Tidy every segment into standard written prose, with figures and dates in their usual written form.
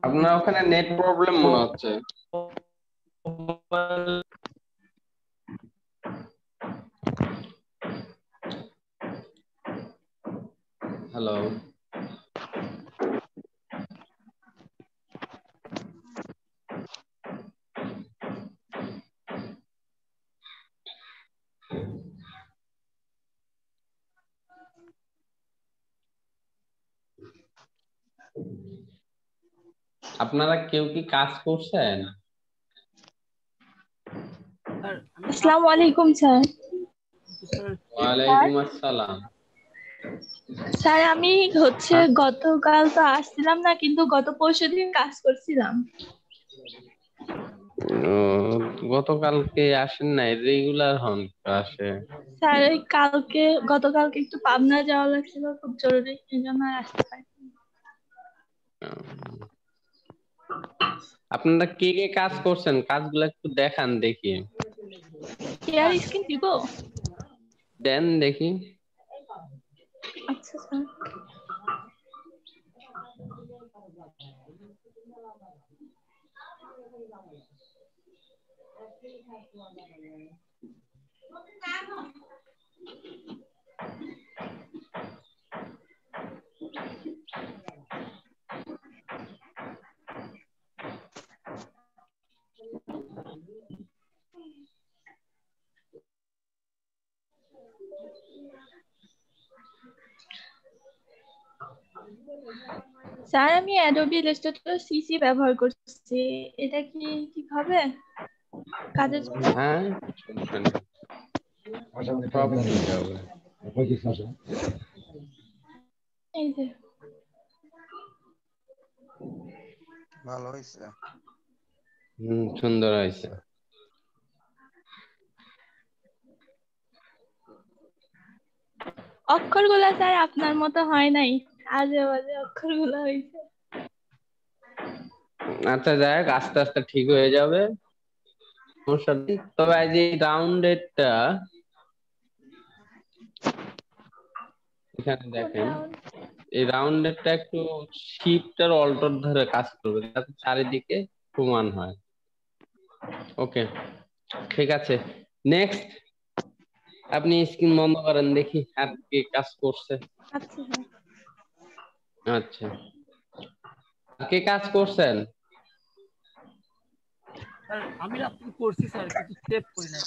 আপনার ওখানে net problem মনে হচ্ছে। হ্যালো। আপনারা কেউ কি কাজ করছেন? আসসালামু আলাইকুম স্যার। ওয়ালাইকুম আসসালাম। স্যার আমি গতকাল তো আসছিলাম না, কিন্তু গত পরশুদিন কাজ করছিলাম। গতকালকে আসেন নাই, রেগুলার হন আসে। স্যার গতকালকে একটু পাবনা যাওয়া লাগছিল, খুব জরুরি, এই জন্য আর আসতে পারিনি। আপনারা কে কে কাজ করছেন, কাজগুলো একটু দেখান দেখি। শেয়ার স্ক্রিন দিব? দেন দেখি। আচ্ছা স্যার। স্যার আমি অ্যাডোবি ইলাস্ট্রেটর সিসি ব্যবহার করছি, এটা কি ঠিক হবে কাজের জন্য? হ্যাঁ, সমস্যা নেই, সব ঠিক হবে। এই যে ভালো হয়েছে। সুন্দর হয়েছে। অক্ষরগুলা স্যার আপনার মতো হয় নাই, আজে বাজে অক্ষরগুলা হয়েছে। আচ্ছা যাই হোক, আস্তে আস্তে ঠিক হয়ে যাবে, সমস্যা নেই। তবে এই যে রাউন্ডেডটা এখানে দেখেন, এই রাউন্ডেডটা একটু শিফট আর অল্টার ধরে কাজ করবে, যাতে চারিদিকে সমান হয়। ওকে, ঠিক আছে। নেক্সট, আপনি স্ক্রিন বন্ধ করেন দেখি আর কি কাজ করছে। আচ্ছা স্যার। আচ্ছা, আর কে কাজ করছেন? স্যার আমি রাত্রে করছি স্যার, কিন্তু সেভ করি নাই।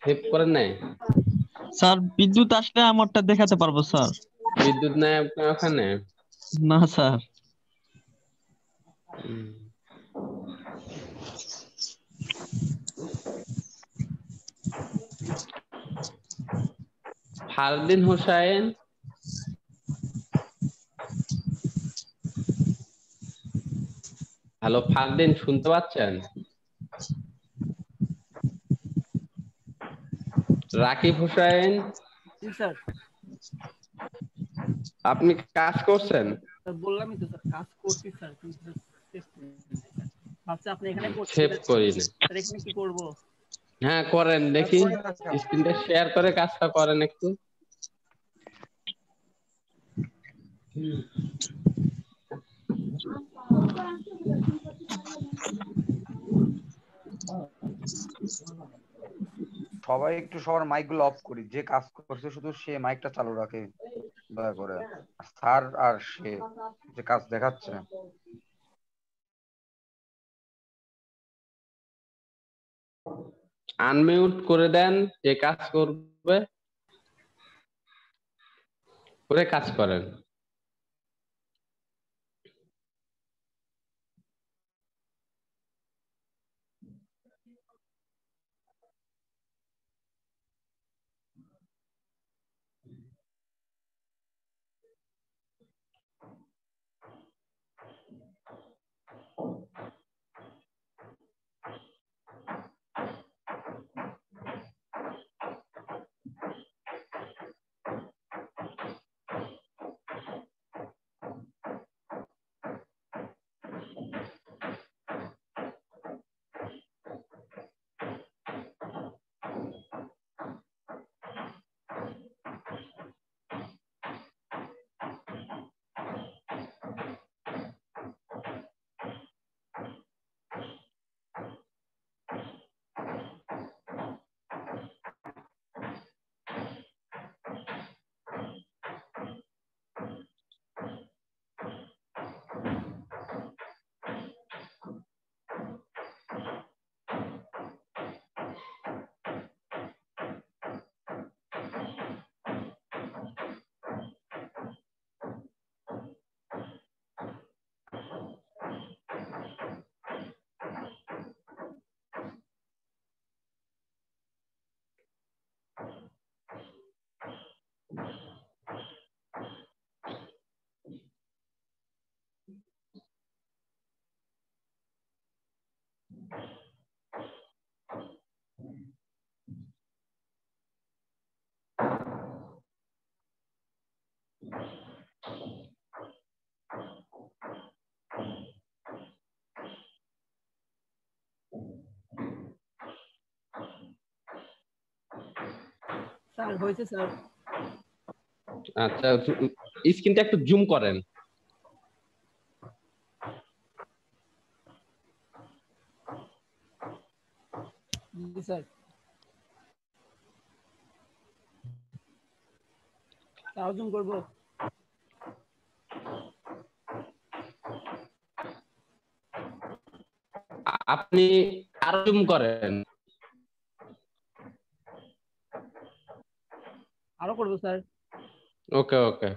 সেভ করেন নাই? স্যার বিদ্যুৎ আসলে আমারটা দেখাতে পারবো স্যার। বিদ্যুৎ নাই আপনার ওখানে? না স্যার। ফারদিন হোসাইন, হ্যালো ফারদিন, শুনতে পাচ্ছেন? রাকিব হোসাইন, জি স্যার। আপনি কাজ করছেন? স্যার বললামই তো স্যার, কাজ করছি স্যার, কিন্তু সেভ করি নাই স্যার। আচ্ছা আপনি এখানে সেভ করছিলেন করিনি। স্যার, এখানে কি করব? হ্যাঁ করেন দেখি, স্ক্রিনটা শেয়ার করে কাজটা করেন একটু। সবাই একটু সবার মাইক গুলো অফ করি, যে কাজ করছে শুধু সে মাইকটা চালু রাখে দয়া করে। স্যার আর সে যে কাজ দেখাচ্ছে, আনমিউট করে দেন, যে কাজ করবে করে কাজ করেন। স্যার হয়েছে স্যার। আচ্ছা, স্ক্রিনটা একটু জুম করেন। জি স্যার। স্যার জুম করবো? আপনি আরো জুম করেন। আরো করবো স্যার? ওকে ওকে,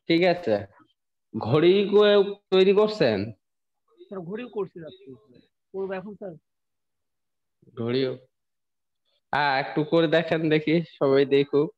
ঠিক আছে। ঘড়ি তৈরি করছেন? স্যার ঘড়িও করছি রাত্রি, করবো এখন স্যার? ঘড়িও একটু করে দেখেন, দেখি সবাই দেখুক।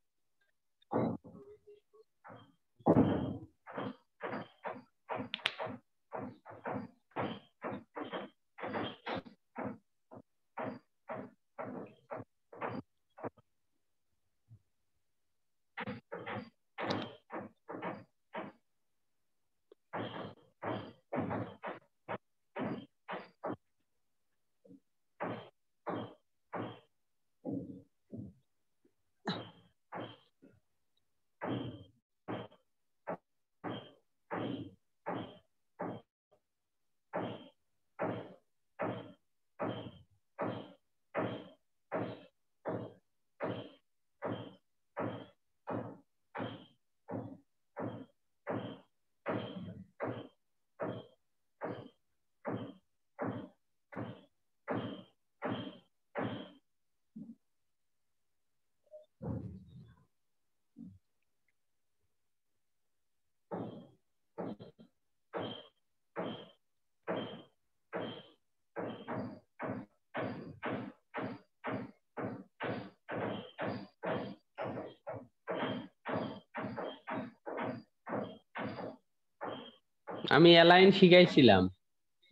আমি অ্যালাইন শিখাইছিলাম।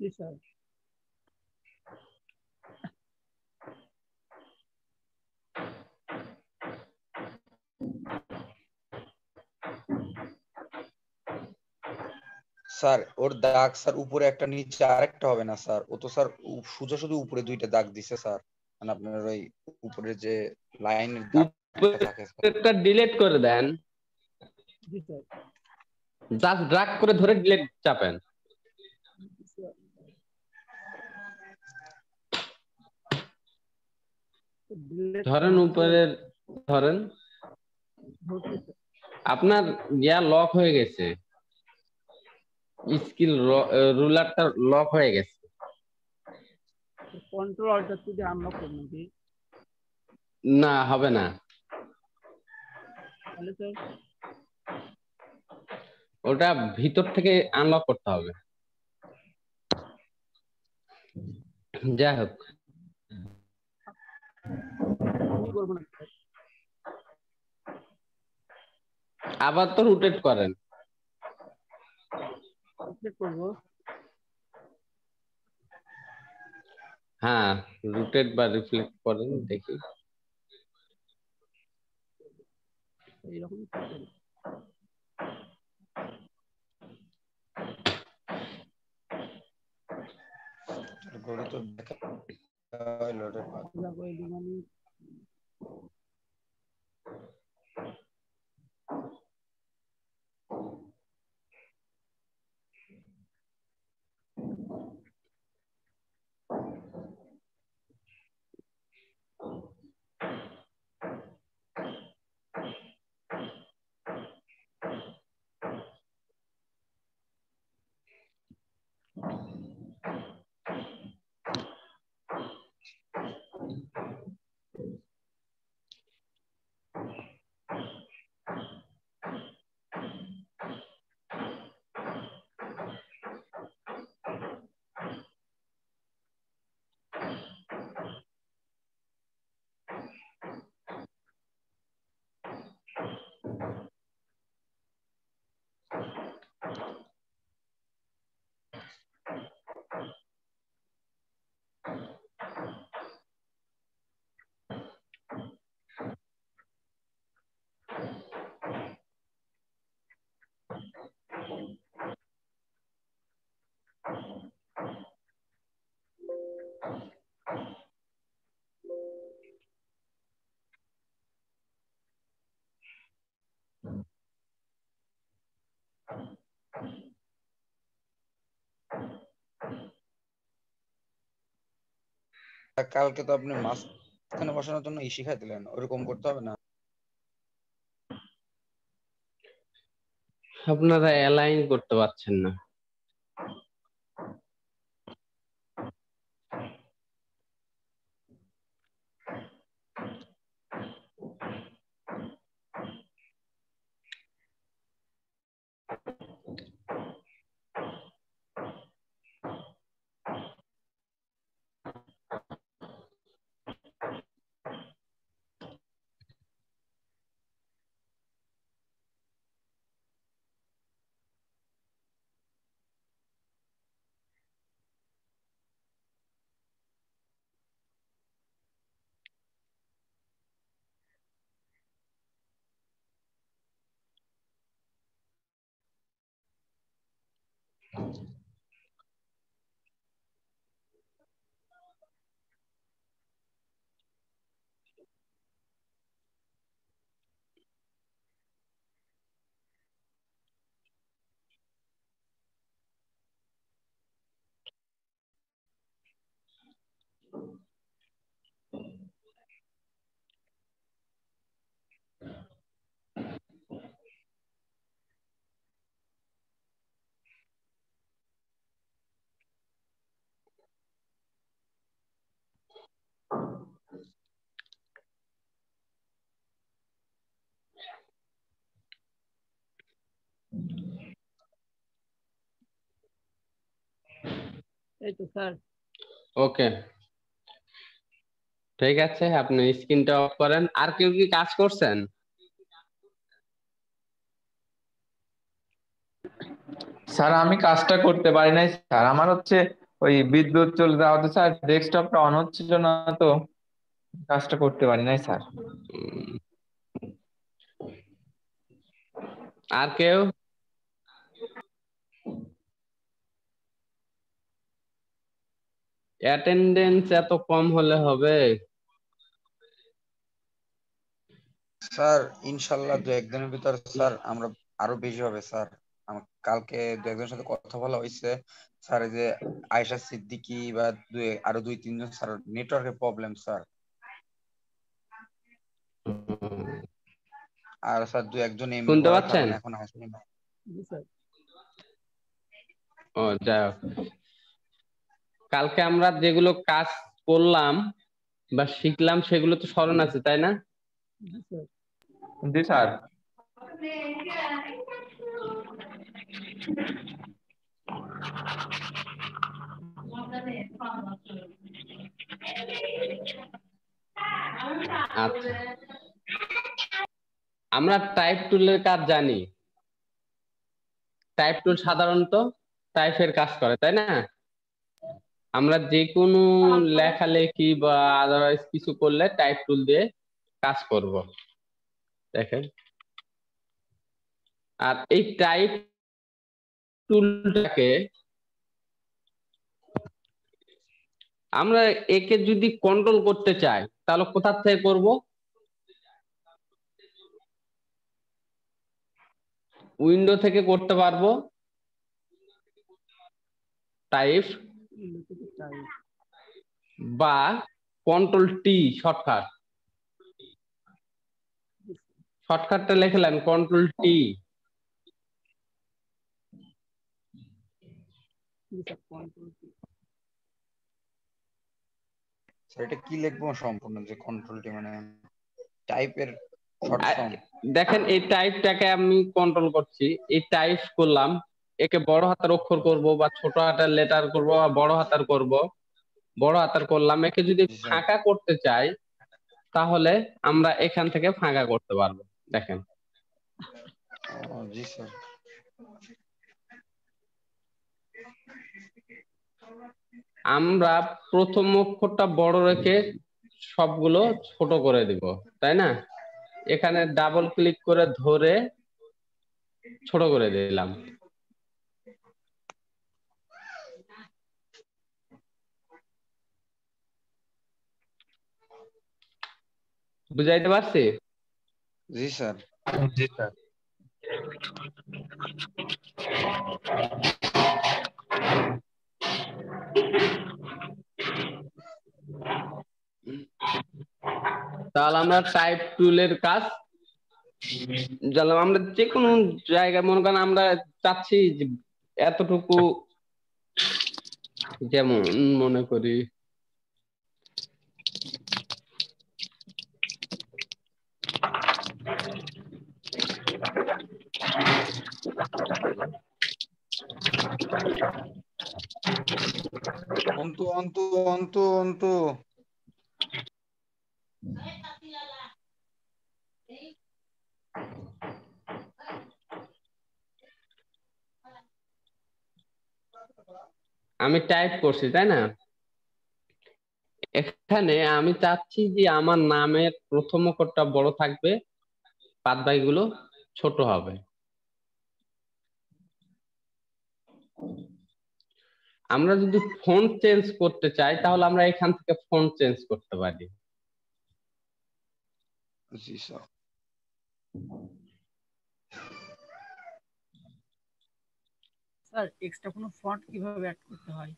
জি স্যার। স্যার ওর দাগ স্যার উপরে একটা নিচে আরেকটা হবে না স্যার? ও তো স্যার সোজা শুধু উপরে দুইটা দাগ দিছে স্যার, মানে আপনার ওই উপরে যে লাইনের দাগটা থাকে স্যার। উপরেরটা ডিলিট করে দেন, জি স্যার। জাস্ট ড্রাগ করে ধরে ডিলিট চাপেন। ধরেন উপরের, ধরেন আপনার লক হয়ে গেছে, স্কিল রুলারটা লক হয়ে গেছে। কন্ট্রোল অল্টার যদি আনলক করব নাকি? না, হবে না। তাহলে স্যার ওটা ভিতর থেকে আনলক করতে হবে। যাই হোক, কি করবো না স্যার? আবার তো রোটেট করেন। চেক করবো। হ্যাঁ, রোটেট বা রিফ্লেক্ট করেন, দেখি। এইরকম ঘড়ি তো দেখা হইলো রে। মানে কালকে তো আপনি মাঝখানে বসানোর জন্য শিখাই দিলেন, ওরকম করতে হবে না? আপনারা অ্যালাইন করতে পারছেন না। এই তো স্যার। ওকে, ঠিক আছে, আপনি স্ক্রিনটা অফ করেন। আর কেউ কি কাজ করছেন? স্যার আমি কাজটা করতে পারি নাই স্যার, আমার হচ্ছে ওই বিদ্যুৎ চলে যাওয়াতে স্যার ডেস্কটপটা অন হচ্ছিল না, তো কাজটা করতে পারি নাই স্যার। উম, আর কেউ? অ্যাটেন্ডেন্স এত কম হলে হবে? স্যার ইনশাল্লাহ 2-1 দিনের ভিতর স্যার আমরা আরো বেশি হবে স্যার। আমার কালকে 2-1জনের সাথে কথা বলা হয়েছে স্যার, এই যে আয়েশা সিদ্দিকী বা আরো 2-3 জন স্যার, নেটওয়ার্কের প্রবলেম স্যার। আর স্যার 2-1জন এমনি শুনতে করার পাচ্ছেন? কারণে এখন আসেনি না। জি স্যার। ও যাই হোক, কালকে আমরা যেগুলো কাজ করলাম বা শিখলাম সেগুলো তো স্মরণ আছে, তাই না? জি স্যার। জি স্যার। আচ্ছা, আমরা টাইপ টুলের কাজ জানি। টাইপ টুল সাধারণত টাইপের কাজ করে, তাই না? আমরা যে কোনো লেখালেখি বা আদারওয়াইজ কিছু করলে টাইপ টুল দিয়ে কাজ করব, দেখেন। আর এই টাইপ টুলটাকে আমরা একে যদি কন্ট্রোল করতে চাই তাহলে কোথা থেকে করব? উইন্ডো থেকে করতে পারবো, টাইপ বা কন্ট্রোল টি শর্টকাট। শর্টকাটটা লিখলাম কন্ট্রোল টি। স্যার এটা কি লিখবো সম্পূর্ণ, যে কন্ট্রোলটি মানে টাইপের শর্ট ফর্ম? দেখেন এই টাইপটাকে আমি কন্ট্রোল করছি, এই টাইপ করলাম, একে বড় হাতের অক্ষর করব বা ছোট হাতের লেটার করব বা বড় হাতের করব। বড় হাতের করলাম, একে যদি জি স্যার। ফাঁকা করতে চাই তাহলে আমরা এখান থেকে ফাঁকা করতে পারবো, দেখেন। জি স্যার। আমরা প্রথম অক্ষরটা বড় রেখে সবগুলো ছোট করে দিব, তাই না? এখানে ডাবল ক্লিক করে ধরে ছোট করে দিলাম। বুঝাইতে পারছি? জি স্যার। জি স্যার। তাহলে আমরা টাইপ টুলের কাজ জানলাম। আমরা যে কোনো জায়গায় মনে করেন আমরা চাচ্ছি যে এতটুকু, যেমন মনে করি অন্তু অন্তু অন্তু অন্তু আমি টাইপ করছি তাই না, এখানে আমি চাচ্ছি যে আমার নামের প্রথম অক্ষরটা বড় থাকবে, বাদ বাকিগুলো ছোট হবে। আমরা যদি ফন্ট চেঞ্জ করতে চাই তাহলে আমরা এখান থেকে ফন্ট চেঞ্জ করতে পারি। জি স্যার। স্যার এক্সট্রা কোনো ফন্ট কিভাবে অ্যাড করতে হয়?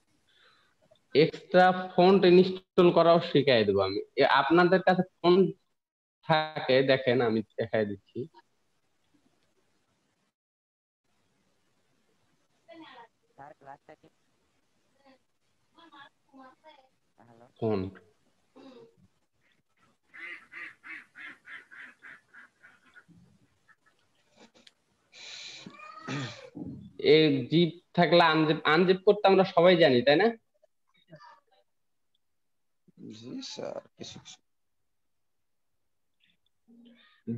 এক্সট্রা ফন্ট ইনস্টল করাও শিখাই দেবো আমি। আপনাদের কাছে ফন্ট থাকে দেখেন, আমি দেখাই দিচ্ছি। ফন্ট এই জিপ থাকলে আনজিপ, আনজিপ করতে আমরা সবাই জানি তাই না? জি স্যার। কিছু কিছু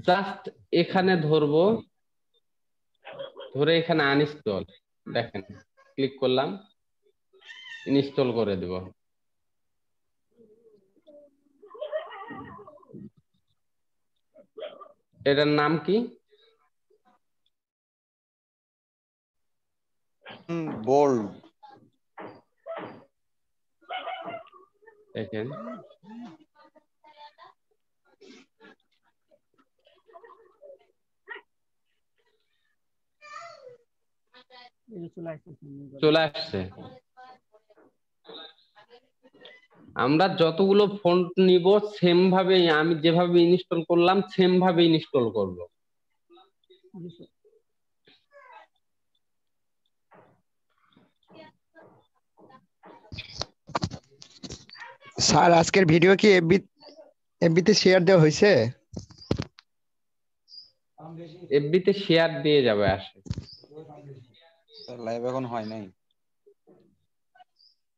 জাস্ট এখানে ধরবো, ধরে এখানে আনইনস্টল, দেখেন ক্লিক করলাম, ইনস্টল করে দেব। এটার নাম কি? বোল্ড। দেখেন চলে আসছে। আমরা যতগুলো ফন্ট নিব সেম ভাবে, আমি যেভাবে ইনস্টল করলাম সেম ভাবে ইনস্টল করব। স্যার আজকের ভিডিও কি এফবিতে শেয়ার দেওয়া হয়েছে? এফবিতে শেয়ার দিয়ে যাবে আসে। স্যার লাইভ এখন হয় নাই।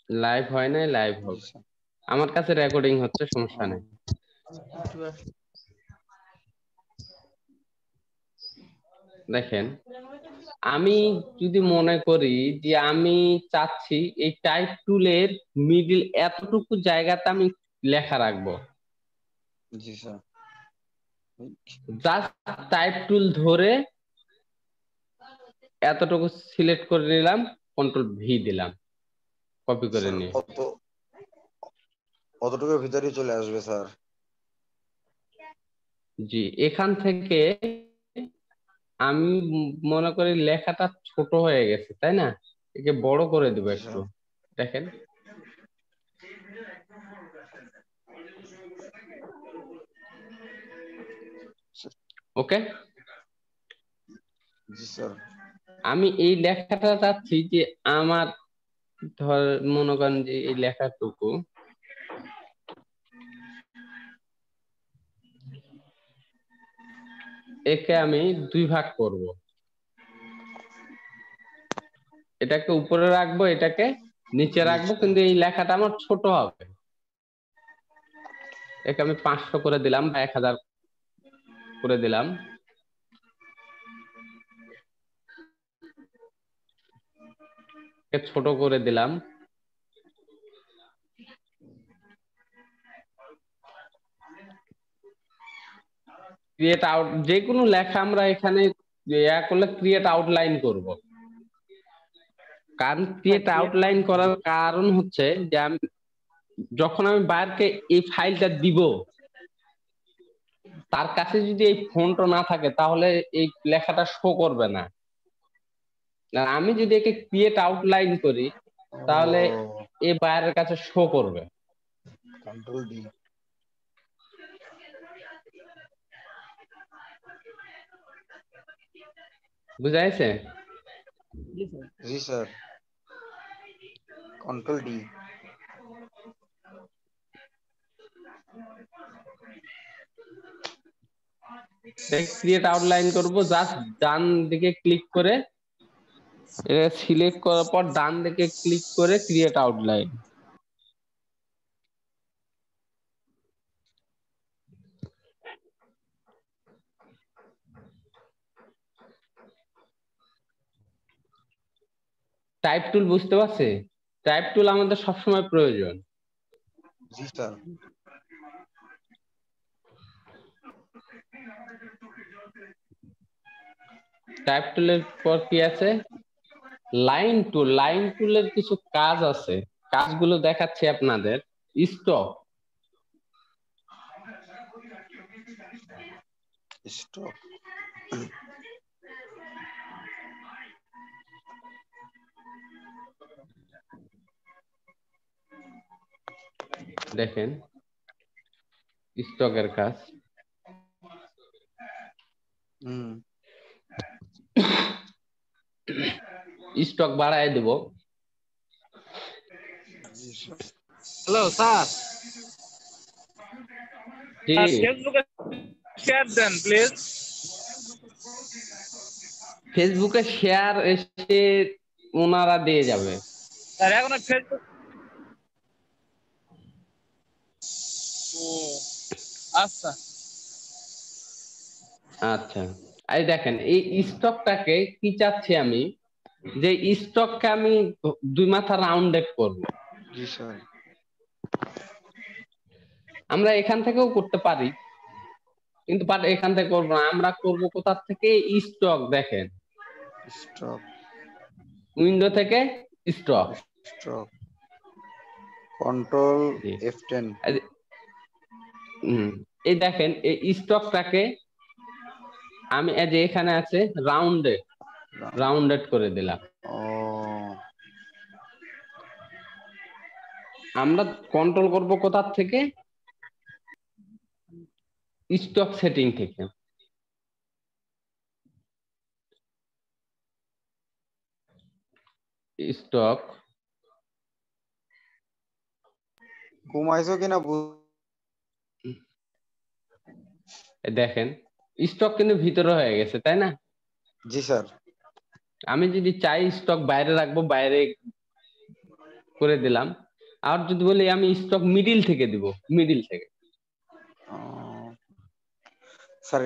লাইভ হয় নাই, লাইভ জি হবে। স্যার। আমার কাছে রেকর্ডিং হচ্ছে, সমস্যা নেই। দেখেন আমি যদি মনে করি যে আমি চাচ্ছি এই টাইপ টুলের মিডিল এতটুকু জায়গাতে আমি লেখা রাখবো, জি স্যার। জাস্ট টাইপ টুল ধরে এতটুকু সিলেক্ট করে নিলাম, কন্ট্রোল ভি দিলাম, কপি করে নিয়ে। অতটুকুর ভিতরেই চলে আসবে স্যার। জি, এখান থেকে আমি মনে করি লেখাটা ছোট হয়ে গেছে তাই না, একে বড় করে দেবো একটু। দেখেন ওকে। জি স্যার। আমি এই লেখাটা চাচ্ছি যে আমার, ধর মনে করেন যে এই লেখাটুকু একে আমি দুই ভাগ করব, এটাকে উপরে রাখবো, এটাকে নিচে রাখবো, কিন্তু এই লেখাটা আমার ছোট হবে। একে আমি 500 করে দিলাম বা 1000 করে দিলাম। ছোট করে দিলাম। ক্রিয়েট আউট, যে কোনো লেখা আমরা এখানে করলে ক্রিয়েট আউটলাইন করব। কারণ ক্রিয়েট আউটলাইন করার কারণ হচ্ছে যে আমি যখন আমি বাইরকে এই ফাইলটা দিব, তার কাছে যদি এই ফন্ট না থাকে তাহলে এই লেখাটা শো করবে না। আর আমি যদি একে ক্রিয়েট আউটলাইন করি তাহলে ও এই বায়ারের কাছে শো করবে। Control D. বুঝা গেছে? জি স্যার। জি sir, control D. Create outline করব, জাস্ট ডান দিকে ক্লিক করে এটা সিলেক্ট করার পর ডান দিকে ক্লিক করে ক্রিয়েট আউটলাইন। টাইপ টুল বুঝতে পারছে? টাইপ টুল আমাদের সবসময় প্রয়োজন। জি স্যার। টাইপ টুলের পর কি আছে? Line tool. লাইন টুলের কিছু কাজ আছে, কাজগুলো দেখাচ্ছি আপনাদের। Stock, stop. দেখেন স্টকের কাজ। স্টক বাড়ায় দেব। হ্যালো স্যার, জি, ফেসবুকে শেয়ার দেন প্লিজ। ফেসবুকে শেয়ার এসে ওনারা দিয়ে যাবে। স্যার এখন ফেসবুক, ও আচ্ছা আচ্ছা, এই দেখেন এই স্টকটাকে কি চাচ্ছি আমি, যে স্টককে আমি 2 মাথা রাউন্ডেড করব। জি স্যার। আমরা এখান থেকেও করতে পারি, কিন্তু এখান থেকে করবো না। আমরা করব কোথা থেকে? স্টক। দেখেন স্টপ। উইন্ডো থেকে স্টক, স্টপ। Control F10। এই দেখেন এই স্টকটাকে আমি এই যে এখানে আছে রাউন্ডেড করে দিলাম। ও আমরা কন্ট্রোল করব কোথা থেকে? স্টক সেটিং থেকে। স্টক, ঘুমাইছো কিনা দেখেন স্টক কিন্তু ভিতরে হয়ে গেছে, তাই না? জি স্যার। আমি যদি চাই স্টক বাইরে রাখবো, বাইরে করে দিলাম। আর যদি বলি আমি স্টক মিডিল থেকে দিব, মিডিল থেকে। স্যার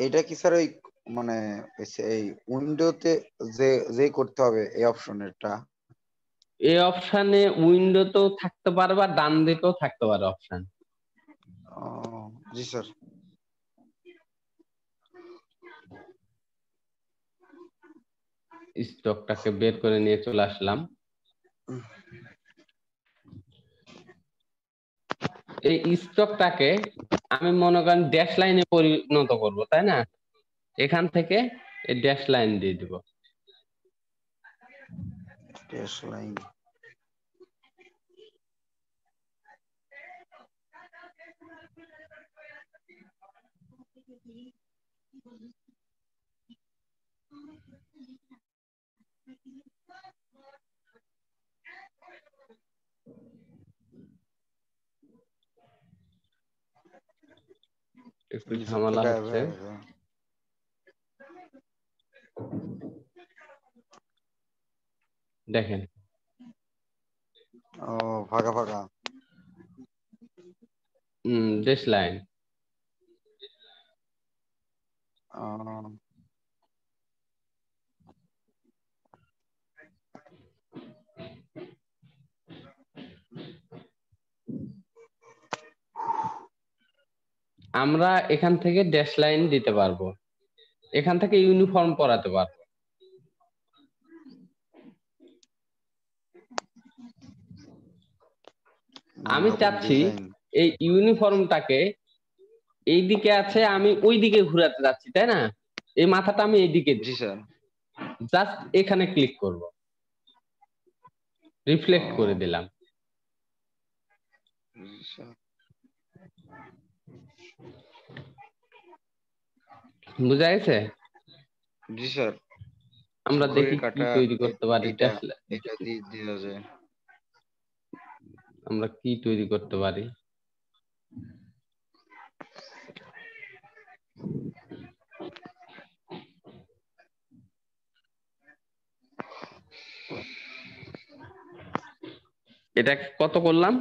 এটা কি স্যার ওই মানে এই উইন্ডোতে যে যে করতে হবে এই অপশনেরটা? এই অপশানে উইন্ডোতেও থাকতে পারে বা ডান দিকেও থাকতে পারে অপশন। জি স্যার। স্টকটাকে বের করে নিয়ে চলে আসলাম। এই স্টকটাকে আমি মনে করেন ড্যাশ লাইনে পরিণত করব, তাই না? এখান থেকে এই ড্যাশ লাইন দিয়ে দিব। Dash line. একটু ঝামেলা হচ্ছে। দেখেন ও ফাঁকা ফাঁকা। Dash line. আমরা এখান থেকে ড্যাশ লাইন দিতে পারবো, এখান থেকে ইউনিফর্ম করাতে পারবো। আমি চাচ্ছি এই ইউনিফর্মটাকে এইদিকে আছে, আমি ওই দিকে ঘুরাতে যাচ্ছি, তাই না? এই মাথাটা আমি এইদিকে জি স্যার। জাস্ট এখানে ক্লিক করব, রিফ্লেক্ট করে দিলাম। বুঝা গেছে? জি স্যার। আমরা দেখি কি কাটা তৈরি করতে পারি। এটা দিয়ে দেওয়া যায়। আমরা কি তৈরি করতে পারি? এটা কত করলাম?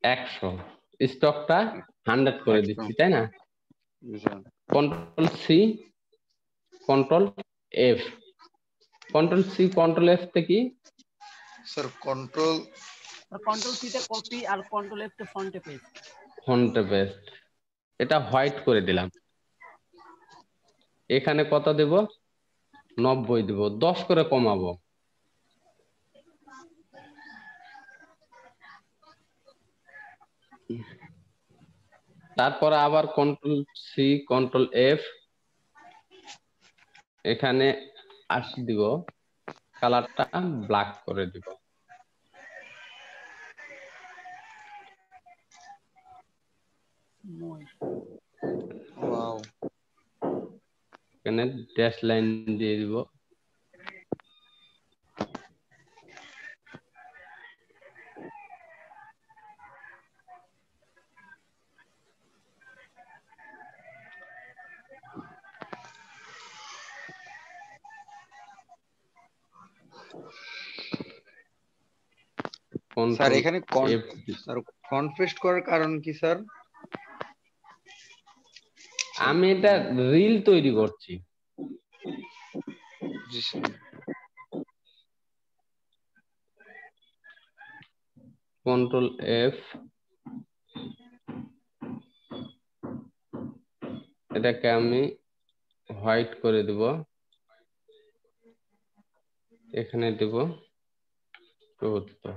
100। স্টকটা 100 করে দিচ্ছি, তাই না? Control C, control F. Control C, control F তে কি স্যার? কন্ট্রোল সি তে কপি আর কন্ট্রোল এফ তে ফন্টে পেস্ট। ফন্টে পেস্ট। এটা হোয়াইট করে দিলাম। এখানে কত দেব? 90 দেব। 10 করে কমাবো। তারপরে আবার কন্ট্রোল সি, কন্ট্রোল এফ, এখানে 80 দিব, কালারটা ব্ল্যাক করে দিব। এখানে ড্যাশ লাইন দিয়ে দিব। স্যার এখানে ফন্ট পেস্ট করার কারণ কি স্যার? আমি এটা রিল তৈরি করছি। জি স্যার। কন্ট্রোল এফ, এটাকে আমি হোয়াইট করে দেব। এখানে দেব 74।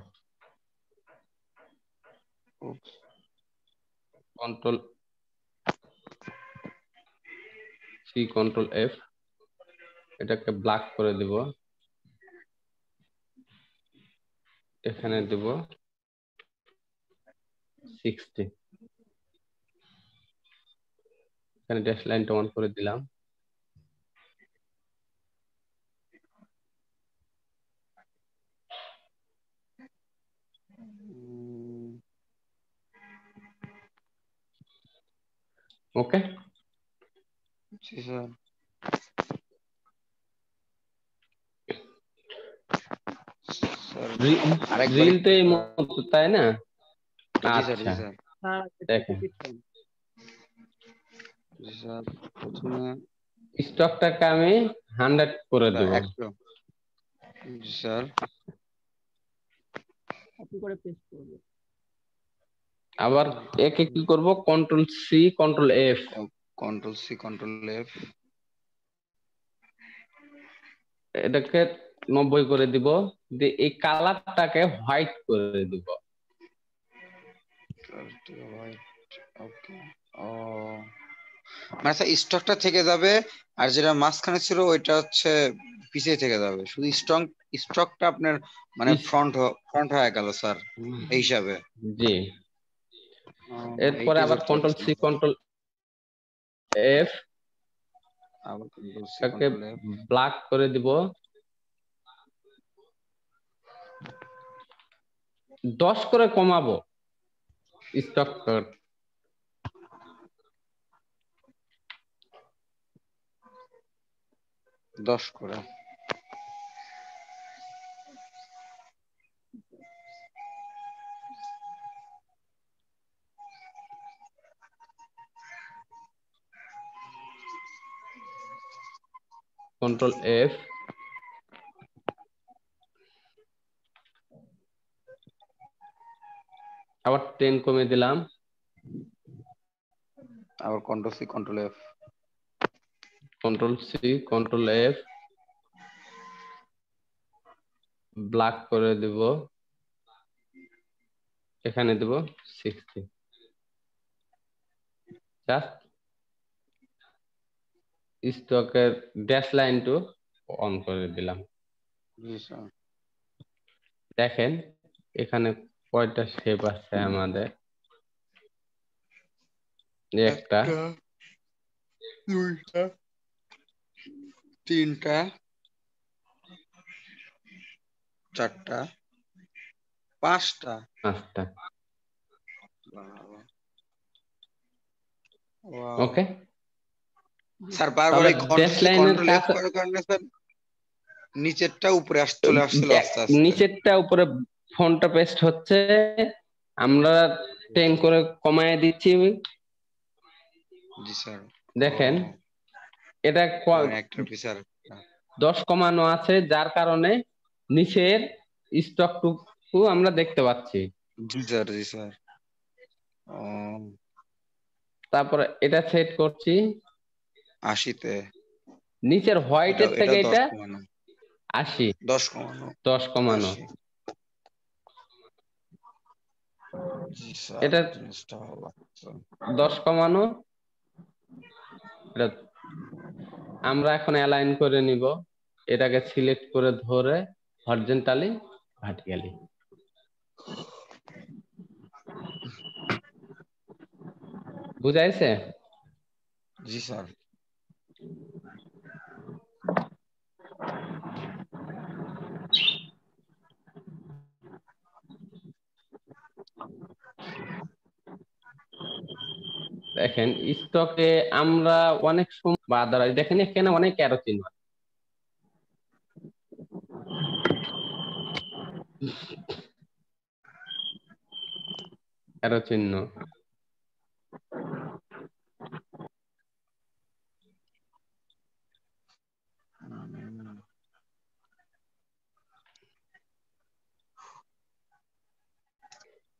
কন্ট্রোল সি, কন্ট্রোল এফ, এটাকে ব্ল্যাক করে দেব। এখানে দেব 60। এখানে ড্যাশ লাইনটা অন করে দিলাম। ওকে। জি স্যার। রিল তো এই মতো, তাই না? আচ্ছা দেখেন, প্রথমে স্টকটাকে আমি 100 করে দেব। জি স্যার। কপি করে পেস্ট করব। আবার একে কি করব? Control C, control F. Control C, control F, এটাকে 90 করে দিব। দিয়ে এই কালারটাকে হোয়াইট করে দিব। মানে স্টকটা থেকে যাবে, আর যেটা মাঝখানে ছিল ওইটা হচ্ছে পিছিয়ে থেকে যাবে। শুধু স্টকটা আপনার মানে ফ্রন্ট হয়ে গেল স্যার এই হিসাবে। জি। এরপরে আবার কন্ট্রোল সি, কন্ট্রোল এফ, এটাকে ব্ল্যাক করে দিব। 10 করে কমাবো স্টক। 10 করে। কন্ট্রোল এফ, আবার 10 কমে দিলাম। আবার control C, control F, control C, control F, black করে দিব। এখানে দেব 60। জাস্ট স্টকের ড্যাশ লাইনটু অন করে দিলাম। জি স্যার। দেখেন এখানে কয়টা শেপ আছে আমাদের, একটা, দুইটা, তিনটা, চারটা, পাঁচটা। ওকে স্যার বারবার তাহলে এই ড্যাশ লাইনের কন্ট্রোল কাজ এফ করার কারণে স্যার নিচেরটা উপরে চলে আসছিল আস্তে আস্তে। নিচেরটা উপরে ফোনটা পেস্ট হচ্ছে, আমরা 10 করে কমায় দিচ্ছি। জি স্যার। দেখেন এটা 10 কমানো আছে, যার কারণে নিচের স্টকটুকু আমরা দেখতে পাচ্ছি। জি স্যার, জি স্যার। তারপরে এটা সেট করছি 80-তে, নিচের হোয়াইটের থেকে এটা 80, 10 কমানো, 10 কমানো। এটা 10 কমানো, এটা আমরা এখন অ্যালাইন করে নিব, এটাকে সিলেক্ট করে ধরে হরিজন্টালি ভার্টিক্যালি। বুঝাইছে? জি স্যার। দেখেন স্টকে আমরা অনেক সময় বাদার, দেখেন এখানে অনেক অ্যারো চিহ্ন, অ্যারো চিহ্ন।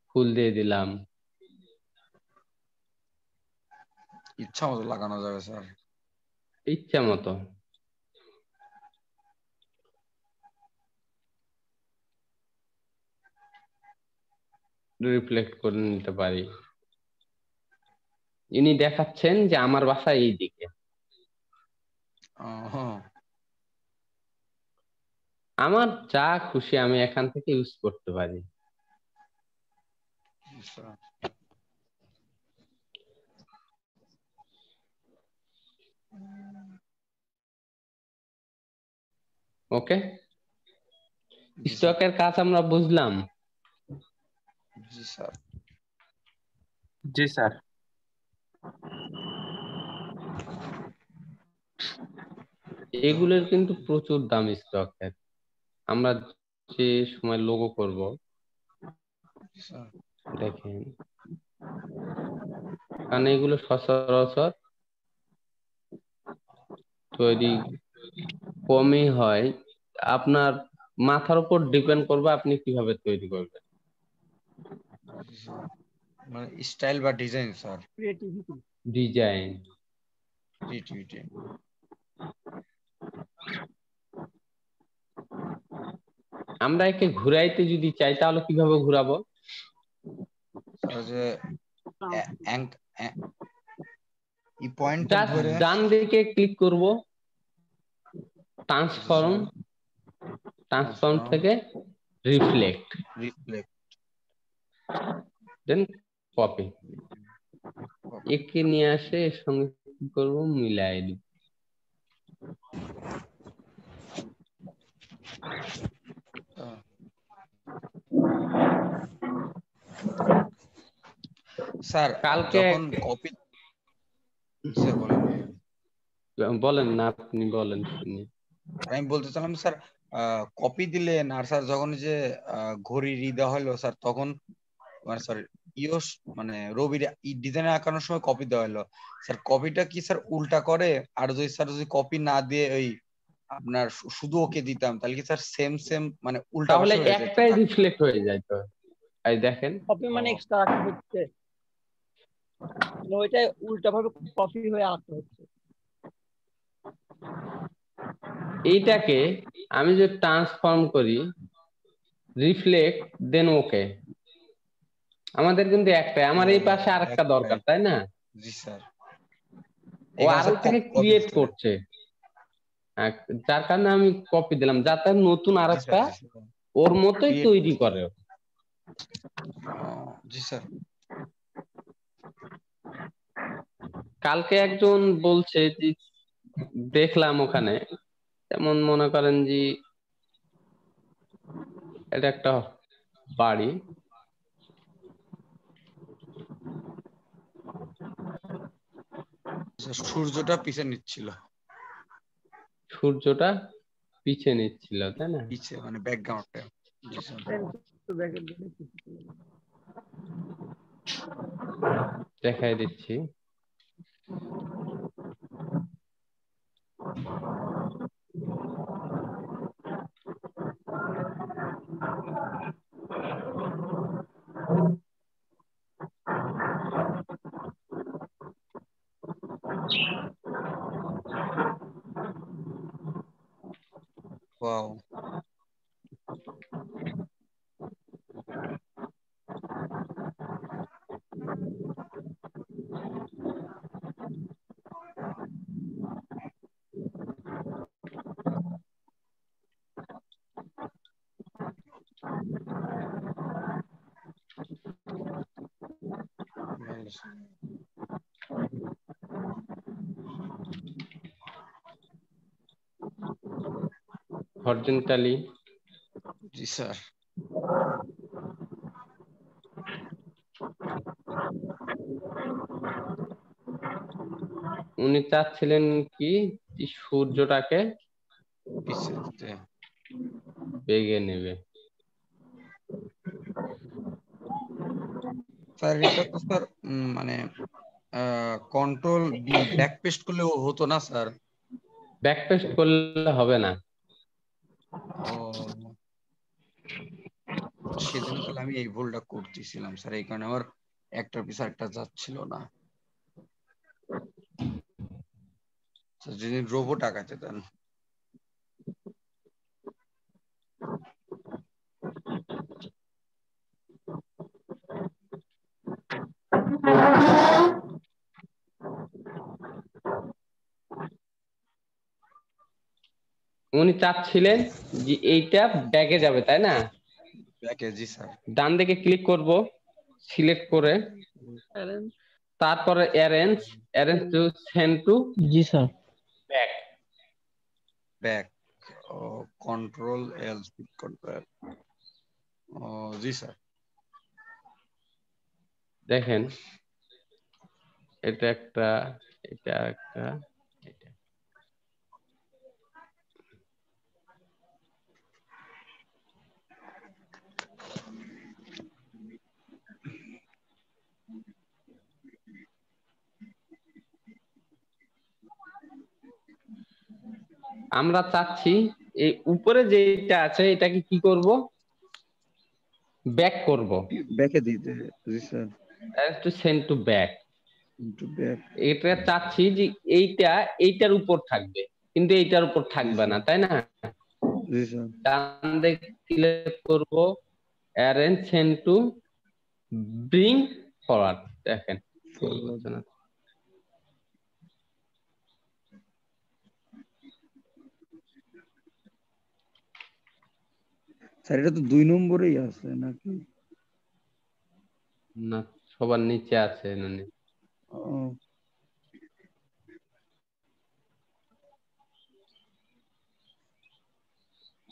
ফুল দিয়ে দিলাম, ইচ্ছা মতো লাগানো যাবে স্যার, ইচ্ছা মতো। রিফ্লেক্ট করে নিতে পারি। ইনি দেখাচ্ছেন যে আমার বাসা এই দিকে, আমার যা খুশি আমি এখান থেকে ইউজ করতে পারি। ওকে, স্টকের কাজ আমরা বুঝলাম। জি স্যার। জি স্যার। এগুলোর কিন্তু প্রচুর দাম স্টকের। আমরা যে সময় লোগো করব, দেখেন কারণ এগুলো সচরাচর তৈরি কমই হয়, আপনার মাথার উপর ডিপেন্ড করবে আপনি কিভাবে তৈরি করবেন। মানে স্টাইল বা design sir, creativity, design, creativity. আমরা একে ঘুরাইতে যদি চাই তাহলে কিভাবে ঘুরাবো? যে এই পয়েন্টটা ধরে ডান দিকে ক্লিক করব, ট্রান্সফর্ম থেকে রিফ্লেক্ট, দেন কপি। একে নিয়ে আসে এর সঙ্গে কি করব, মিলাই দিব। স্যার কালকে যখন কপি, স্যার বলেন না, আপনি বলেন শুনি। আমি বলতে চাইলাম স্যার, কপি দিলেন আর স্যার যখন যে ঘড়ি দেওয়া হলো স্যার, তখন মানে স্যার মানে রবির ডিজাইন আঁকানোর সময় কপি দেওয়া হলো স্যার, কপিটা কি স্যার উল্টা করে? আর যদি স্যার যদি কপি না দিয়ে ওই আপনার শুধু ওকে দিতাম তাহলে কি স্যার সেম মানে উল্টা তাহলে পাশে হয়ে যেত? একটাই রিফ্লেক্ট হয়ে যায়। তো এই দেখেন কপি মানে এক্সট্রা আঁকা হচ্ছে, ওইটা উল্টা ভাবে কপি হয়ে আঁকা হচ্ছে। এইটাকে আমি যদি ট্রান্সফর্ম করি রিফ্লেক্ট দেন ওকে, আমাদের কিন্তু একটাই, আমার এই পাশে আরেকটা দরকার, তাই না? জি স্যার। ও এখানে আরো স্যার থেকে কপি ক্রিয়েট দিতে হবে। করছে, যার কারণে আমি কপি দিলাম, যাতে নতুন জি স্যার, আরেকটা জি স্যার। ওর মতোই ক্রিয়েট তৈরি করে। জি স্যার। কালকে একজন বলছে যে দেখলাম ওখানে, যেমন মনে করেন যে এটা একটা বাড়ি, স্যার, সূর্যটা পিছে নিচ্ছিল, সূর্যটা পিছে নিচ্ছিল, তাই না? পিছে মানে ব্যাকগ্রাউন্ডটা। জি স্যার। দেখাই দিচ্ছি। ওয়াও। ভালো স্যার। হরিজন্টালি। জি স্যার। উনি চাচ্ছিলেন কি যে সূর্যটাকে পিছে দিতে। বেগে নেবে। স্যার এটা তো স্যার মানে কন্ট্রোল বি ব্যাক পেস্ট করলে হতো না স্যার? ব্যাক পেস্ট করলে হবে না। ও, সেজন্য তাহলে আমি এই ভুলটা করতেছিলাম স্যার, এই কারণে আমার একটার পিছনে একটা যাচ্ছিল না স্যার। যদি রোবট আঁকাতে দেন। উনি চাচ্ছিলেন যে এইটা ব্যাগে যাবে, তাই না? ব্যাকে, জি স্যার। ডান দিকে ক্লিক করব, সিলেক্ট করে, তারপরে অ্যারেঞ্জ টু সেন্ড টু জি স্যার। ব্যাক। ব্যাক, ও কন্ট্রোল এল, কন্ট্রোল। ও জি স্যার। দেখেন এটা একটা, এটা একটা, এটা। আমরা চাচ্ছি এই উপরে যেটা আছে এটাকে কি করব, ব্যাক করব, ব্যাকে দিতে। জি sir. To send to back. Into back. এটা চাচ্ছি যে এইটার উপর থাকবে, কিন্তু এইটার উপর থাকবে না, তাই না? জি স্যার। ডান দিকে ক্লিক করব, arrange send to bring forward. দেখেন হচ্ছে না। স্যার এটা তো 2 নম্বরেই আছে নাকি? না, সবার নিচে আছে। ও,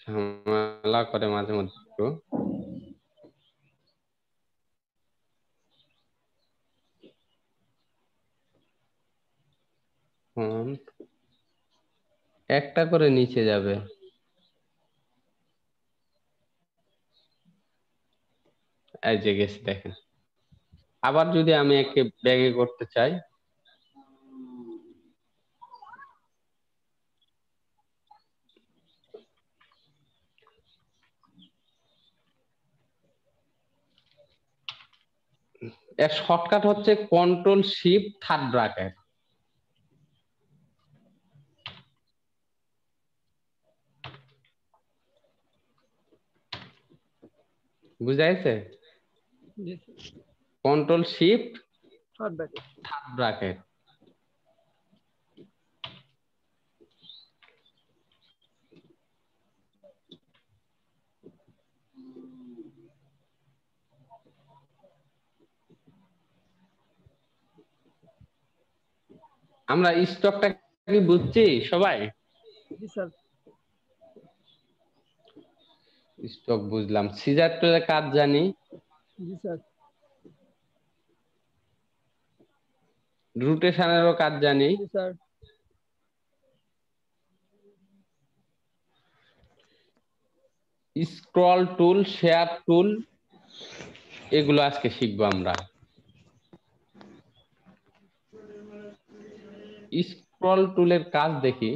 ঝামেলা করে মাঝে মধ্যে একটু। একটা করে নিচে যাবে। এই যে গেছে, দেখেন। আবার যদি আমি একে ব্যাগে করতে চাই, এর শর্টকাট হচ্ছে কন্ট্রোল শিফট থার্ড ব্র্যাকেট। বুঝা গেছে? Control shift third bracket. আমরা স্টকটা কি বুঝছি সবাই? জি স্যার। স্টক বুঝলাম। সিজার টুলের কাজ জানি। জি স্যার। রোটেশনেরও কাজ জানি। জি স্যার। স্ক্রল টুল, শেয়ার টুল, এগুলো আজকে শিখবো আমরা। স্ক্রল টুলের কাজ দেখি।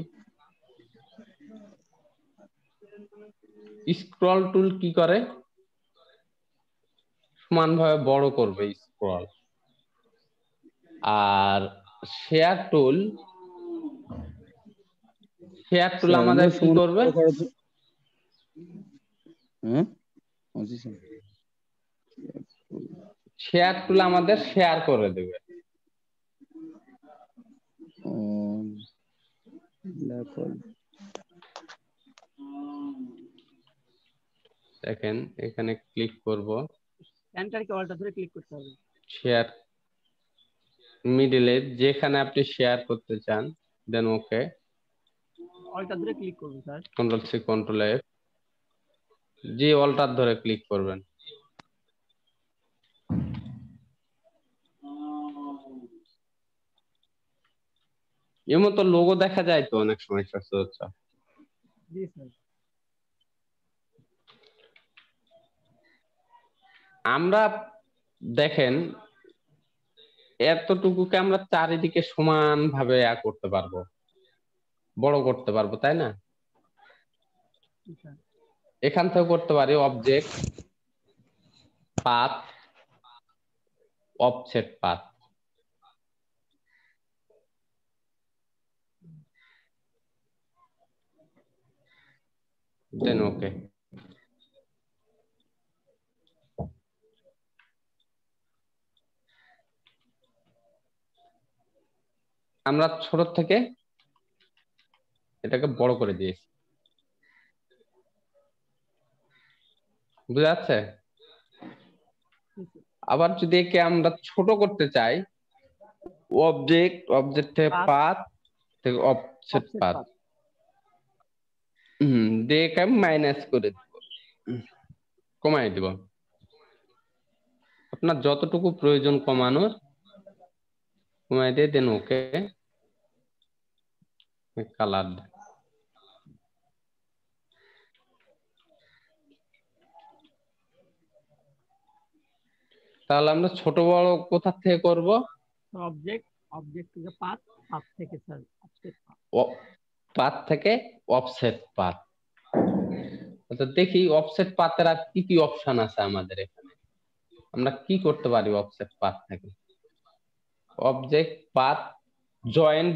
স্ক্রল টুল কি করে? সমানভাবে বড় করবে স্ক্রল। আর শেয়ার টুল আমাদের কি করবে? শেয়ার টুল আমাদের শেয়ার করে দেবে। দেখেন এখানে ক্লিক করব, এন্টার কি অল্টার ধরে ক্লিক করতে হবে। শেয়ার মিডলে যেখানে আপনি শেয়ার করতে চান, দেন ওকে। অল্টার ধরে ক্লিক করব sir. Control C control F, জি অল্টার ধরে ক্লিক করবেন। এর মতো লোগো দেখা যায় তো অনেক সময় সচরাচর। জি স্যার। আমরা দেখেন এতটুকুকে আমরা চারিদিকে সমান ভাবে করতে পারবো, বড় করতে পারবো, তাই না? এখান থেকে করতে পারি অবজেক্ট, পাথ, অফসেট পাথ। দেন ওকে। আমরা ছোট থেকে এটাকে বড় করে দিয়েছি, বুঝা যাচ্ছে? আবার যদি একে আমরা ছোট করতে চাই, অবজেক্ট থেকে পাথ থেকে অফসেট পাথ, দেখে মাইনাস করে দিব, কমাই দিব। আপনার যতটুকু প্রয়োজন কমানোর কমাই দিয়ে দেন ওকে। কালার তাহলে আমরা ছোট বড় কোথা থেকে করব? অবজেক্ট থেকে পাথ থেকে স্যার অফসেট পাথ থেকে অফসেট পাথ। তো দেখি অফসেট পাথের আর কি কি অপশন আছে আমাদের এখানে। আমরা কি করতে পারি অফসেট পাথ থেকে? অবজেক্ট পাথ,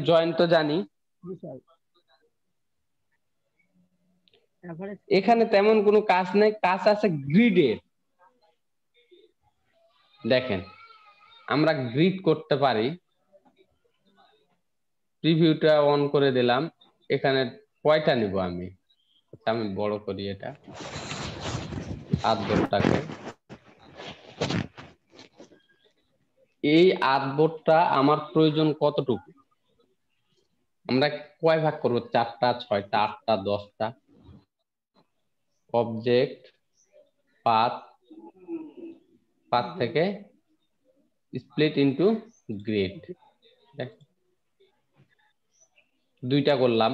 জয়েন্ট তো জানি। এখানে তেমন কোনো কাজ নেই, কাজ আছে গ্রিডের। দেখেন আমরা গ্রিড করতে পারি। প্রিভিউটা অন করে দিলাম। এখানে কয়টা নিব আমি? আমি বড় করি এটা, আটবোর্ডটাকে। এই আটবোর্ডটা আমার প্রয়োজন কতটুকু? আমরা কয় ভাগ করব? 4টা, 6টা, 8টা, 10টা। অবজেক্ট পাথ থেকে স্প্লিট ইনটু গ্রিড। দুইটা করলাম,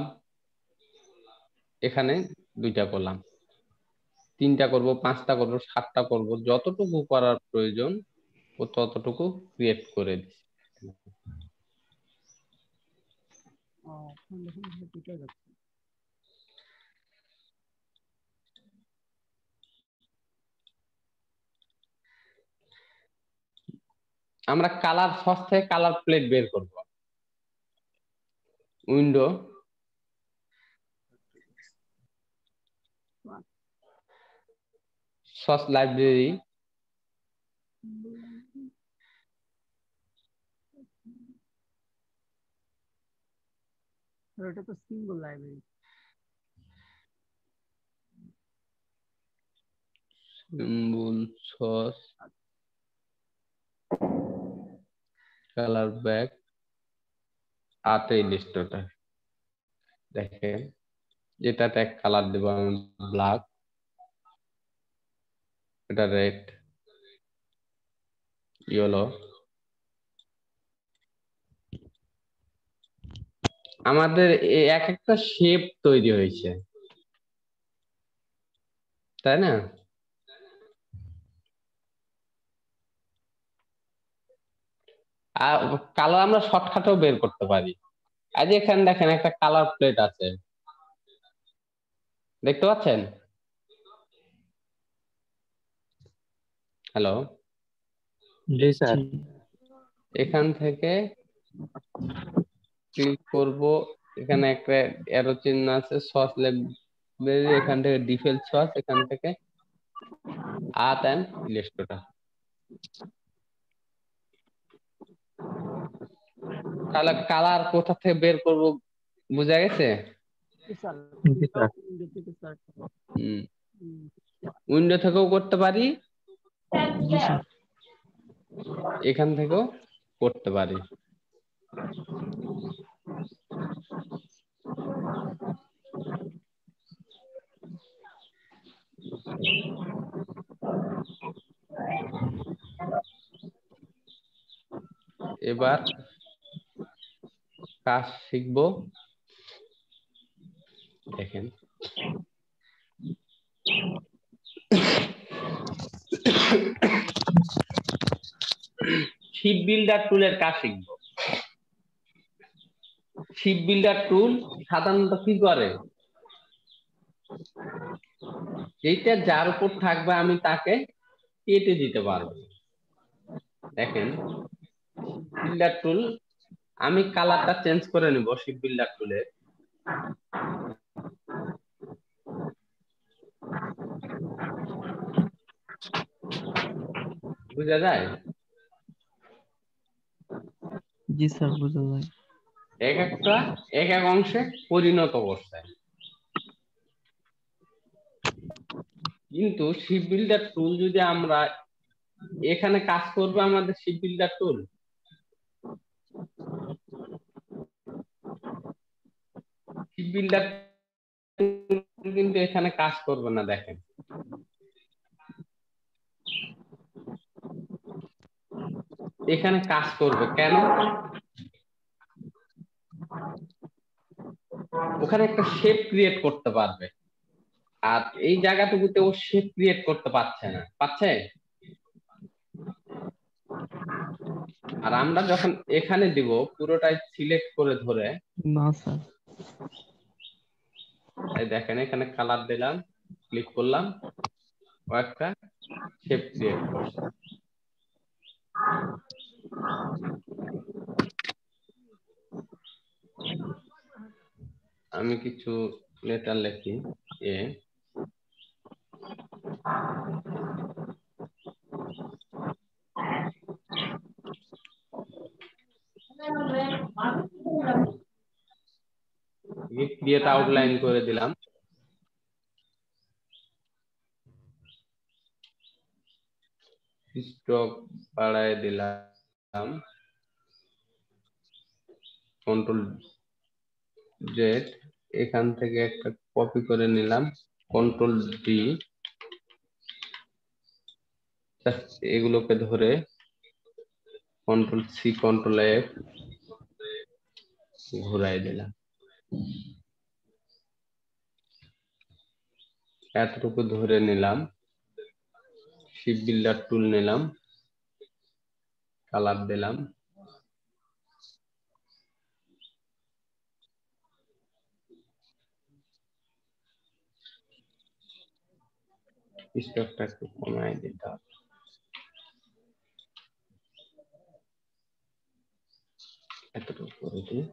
এখানে দুইটা করলাম, 3টা করব, 5টা করব, 7টা করব, যতটুকু করার প্রয়োজন ও ততটুকু ক্রিয়েট করে দিচ্ছি। আমরা কালার সস থেকে কালার প্লেট বের করব। উইন্ডো, সস লাইব্রেরি, এটা তো symbol library. Symbol, sauce, colour back, আতে ইলিস্ট্রেটর দেখেন, যেটাতে এক কালার দেবো আমি ব্ল্যাক, এটা রেড, ইয়েলো। আমাদের এক একটা শেপ তৈরি হয়েছে, তাই না? আর কালার আমরা শর্টকাটেও বের করতে পারি। আজ এখানে দেখেন একটা কালার প্লেট আছে, দেখতে পাচ্ছেন? হ্যালো, জি স্যার। এখান থেকে ক্লিক করব, এখানে একটা অ্যারো চিহ্ন আছে, সস লাইব্রেরি, এখান থেকে ডিফল্ট সস, এখান থেকে আর্ট এন্ড ইলাস্ট্রেটর। তাহলে কালার কোথা থেকে বের করব বুঝা গেছে? স্যার জি স্যার। উইন্ডো থেকে স্যার উইন্ডো থেকেও করতে পারি, জি স্যার। এখান থেকেও করতে পারি। এবার কাজ শিখবো, দেখেন শিপ বিল্ডার টুলের কাজ শিখবো। শিপ বিল্ডার টুল সাধারণত কি করে, এইটা যার উপর থাকবে আমি তাকে কেটে দিতে পারবো। দেখেন বিল্ডার টুল, আমি কালারটা চেঞ্জ করে নিব শিপ বিল্ডার টুলে। বুঝা যায়? জি স্যার, বোঝা যায়। এক এক অংশে পরিণত করছে। কিন্তু শিপ বিল্ডার টুল যদি আমরা এখানে কাজ করবে, আমাদের শিপ বিল্ডার টুল শিপ বিল্ডার কিন্তু এখানে কাজ করবে না। দেখেন এখানে কাজ করবে কেন, ওখানে একটা শেপ ক্রিয়েট করতে পারবে, আর এই জায়গাটুকুতে ও শেপ ক্রিয়েট করতে পারছে না, পাচ্ছে? আর আমরা যখন এখানে দিব পুরোটাই সিলেক্ট করে ধরে, না স্যার। এই দেখেন এখানে কালার দিলাম, ক্লিক করলাম, ও একটা শেপ ক্রিয়েট করছে। আমি কিছু লেটার লিখি, এ ক্রিয়েট আউটলাইন করে দিলাম, স্ট্রোক বাড়ায় দিলাম, কন্ট্রোল জেড, এখান থেকে একটা কপি করে নিলাম, কন্ট্রোল ডি, এগুলোকে ধরে কন্ট্রোল সি কন্ট্রোল এফ ঘুরাই দিলাম। এতটুকু ধরে নিলাম, শিপ বিল্ডার টুল নিলাম, কালার দিলাম, স্টকটা একটু কমাই দিতে হবে, এতটুকু করে দিই।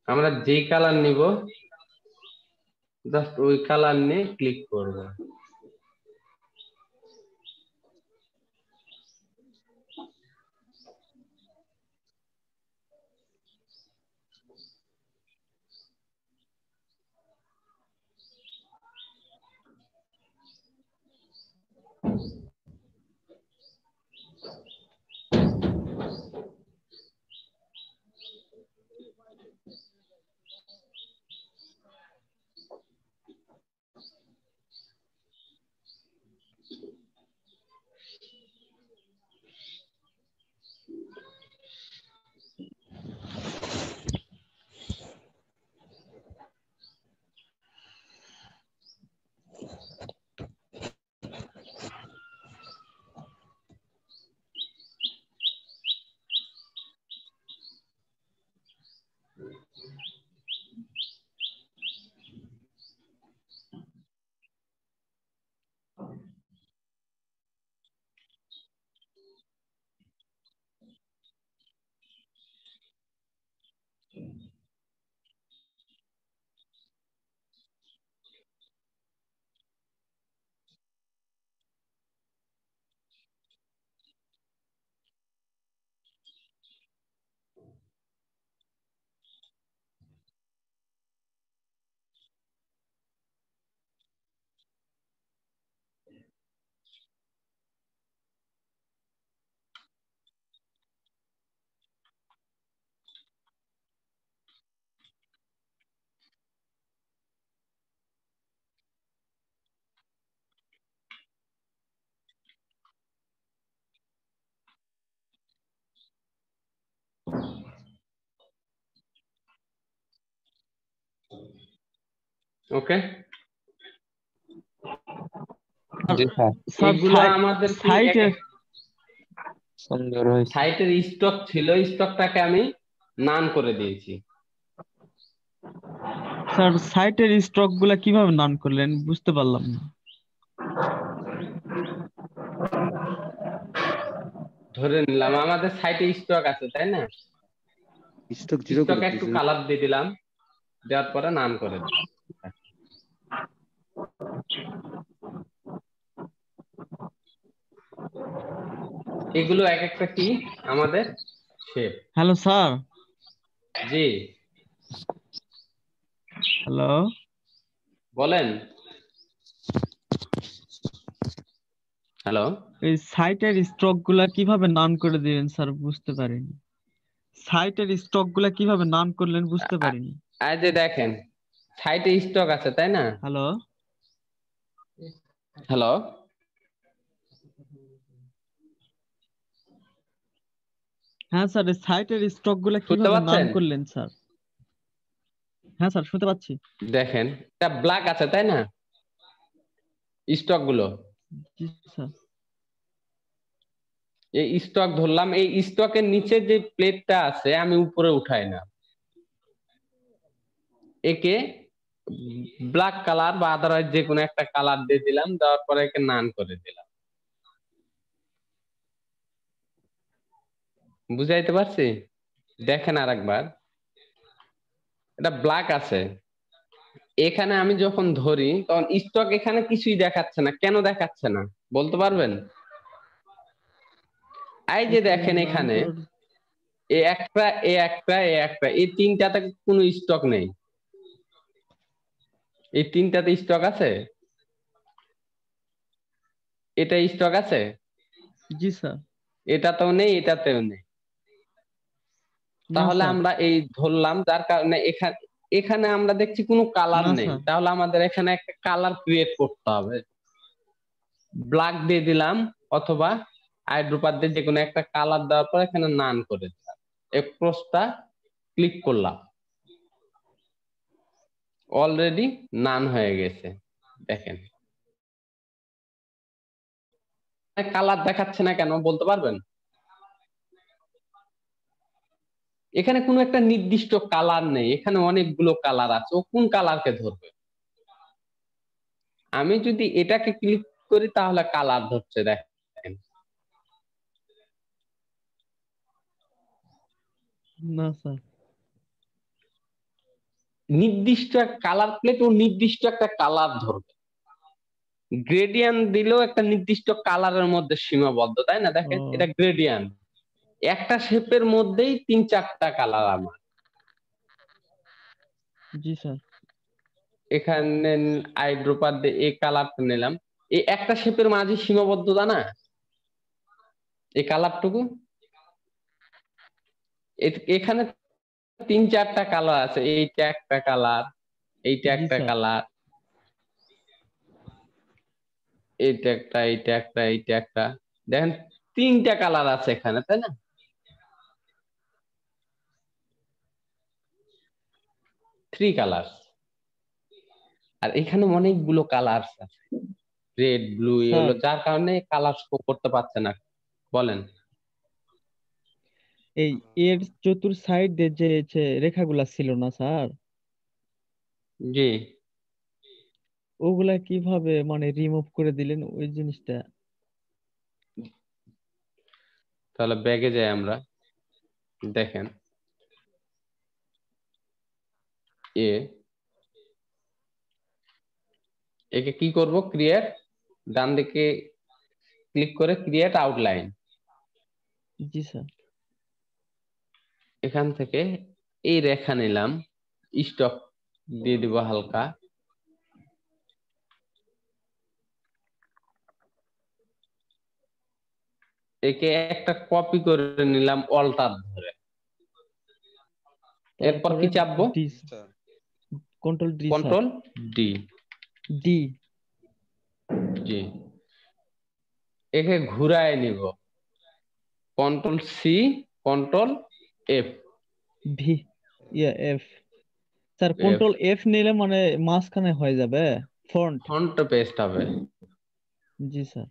আমরা যেই কালার নিব জাস্ট ওই কালার নিয়ে ক্লিক করব। ওকে, জি স্যার, স্যার এগুলো আমাদের কি সাইটে সুন্দর হয়েছে। সাইটের স্টক ছিল, স্টকটাকে আমি নান করে দিয়েছি। স্যার সাইটের স্টক গুলা কিভাবে নান করলেন বুঝতে পারলাম না। ধরে নিলাম আমাদের সাইটে স্টক আছে, তাই না? স্টক জিরো করে স্টক একটু দিয়েছেন। কালার দিয়ে দিলাম, দেওয়ার পরে নাম করে দিলাম। এগুলো এক একটা কি আমাদের শেপ। Hello sir. জি হ্যালো, বলেন। হ্যালো, এই সাইটের স্টক গুলা কিভাবে নাম করে দিলেন স্যার বুঝতে পারিনি। সাইটের স্টক গুলা কিভাবে নাম করলেন বুঝতে পারিনি। এই যে দেখেন সাইটে স্টক আছে, তাই না? হ্যালো, হ্যালো, হ্যাঁ স্যার এই সাইটের স্টক গুলা শুনতে কিভাবে নাম পাচ্ছেন? করলেন স্যার? হ্যাঁ স্যার শুনতে পাচ্ছি। দেখেন এটা ব্ল্যাক আছে, তাই না? স্টক গুলো, জি স্যার। এই স্টক ধরলাম, এই স্টকের নিচে যে প্লেটটা আছে আমি উপরে উঠাই না, একে ব্ল্যাক কালার বা আদারওয়াইজ যে কোনো একটা কালার দিয়ে দিলাম, দেওয়ার পরে একে নান করে দিলাম। বুঝাইতে পারছি? দেখেন আরেকবার, এটা ব্ল্যাক আছে, এখানে আমি যখন ধরি তখন স্টক এখানে কিছুই দেখাচ্ছে না। কেন দেখাচ্ছে না বলতে পারবেন? এই যে দেখেন নাম এখানে করার এ একটা এ একটা এ একটা, এই তিনটাতে কোনো স্টক নেই। এই তিনটাতে স্টক আছে, এটা স্টক আছে, জি স্যার। এটাতেও নেই, এটাতেও নেই। না তাহলে স্যার। আমরা এই ধরলাম, যার কারণে এখানে এখানে আমরা দেখছি কোনো কালার না নেই। স্যার। তাহলে আমাদের এখানে একটা কালার ক্রিয়েট করতে হবে। ব্ল্যাক দিয়ে দিলাম অথবা আইড্রোপার দিয়ে যে কোনো একটা কালার দেওয়ার পর এখানে নান করে দিলাম, এই ক্রসটা ক্লিক করলাম, অলরেডি নান হয়ে গেছে। দেখেন কালার দেখাচ্ছে না কেন বলতে পারবেন? এখানে কোনো একটা নির্দিষ্ট কালার নেই, এখানে অনেকগুলো কালার আছে, ও কোন কালারকে ধরবে? আমি যদি এটাকে ক্লিক করি তাহলে কালার ধরছে, দেখেন। না স্যার। নির্দিষ্ট কালার প্লেট ও নির্দিষ্ট একটা কালার ধরবে, গ্রেডিয়ান্ট দিলেও একটা নির্দিষ্ট কালারের মধ্যে সীমাবদ্ধ, তাই না? দেখেন ও এটা গ্রেডিয়ান্ট, একটা শেপের মধ্যেই 3-4টা কালার আমার। জি স্যার। এখানে আইড্রোপার দিয়ে এই কালারটা নিলাম, এই একটা শেপের মাঝে সীমাবদ্ধতা না এই কালারটুকু, এখানে 3-4টা কালার আছে, এইটা একটা কালার, এইটা জি একটা স্যার। কালার, এইটা একটা, এইটা একটা, এইটা একটা, দেখেন 3টা কালার আছে এখানে, তাই না? 3 কালার। আর এখানে অনেকগুলো কালার আছে, রেড, ব্লু, স্যার ইয়েলো, যার কারণে কালার শো করতে পারছে না। বলেন। এই এর চতুর সাইডে যে রেখাগুলা ছিল না স্যার, জি, ওগুলা কিভাবে মানে রিমুভ করে দিলেন ওই জিনিসটা? তাহলে ব্যাগে যাই আমরা, দেখেন একে কি করব, ক্রিয়েট, ডান দিকে ক্লিক করে ক্রিয়েট আউটলাইন, জি স্যার। এখান থেকে এই রেখা নিলাম, স্টক দিয়ে দিব হালকা, একে একটা কপি করে নিলাম অল্টার ধরে, এরপর তারপরে কি চাপবো, D, sir control D sir. Control D, D. জি, একে ঘুরায় নিব, control C, control F, V, yeah F. Sir F, control F নিলে মানে মাঝখানে হয়ে যাবে ফন্ট? ফন্ট পেস্ট হবে। জি স্যার।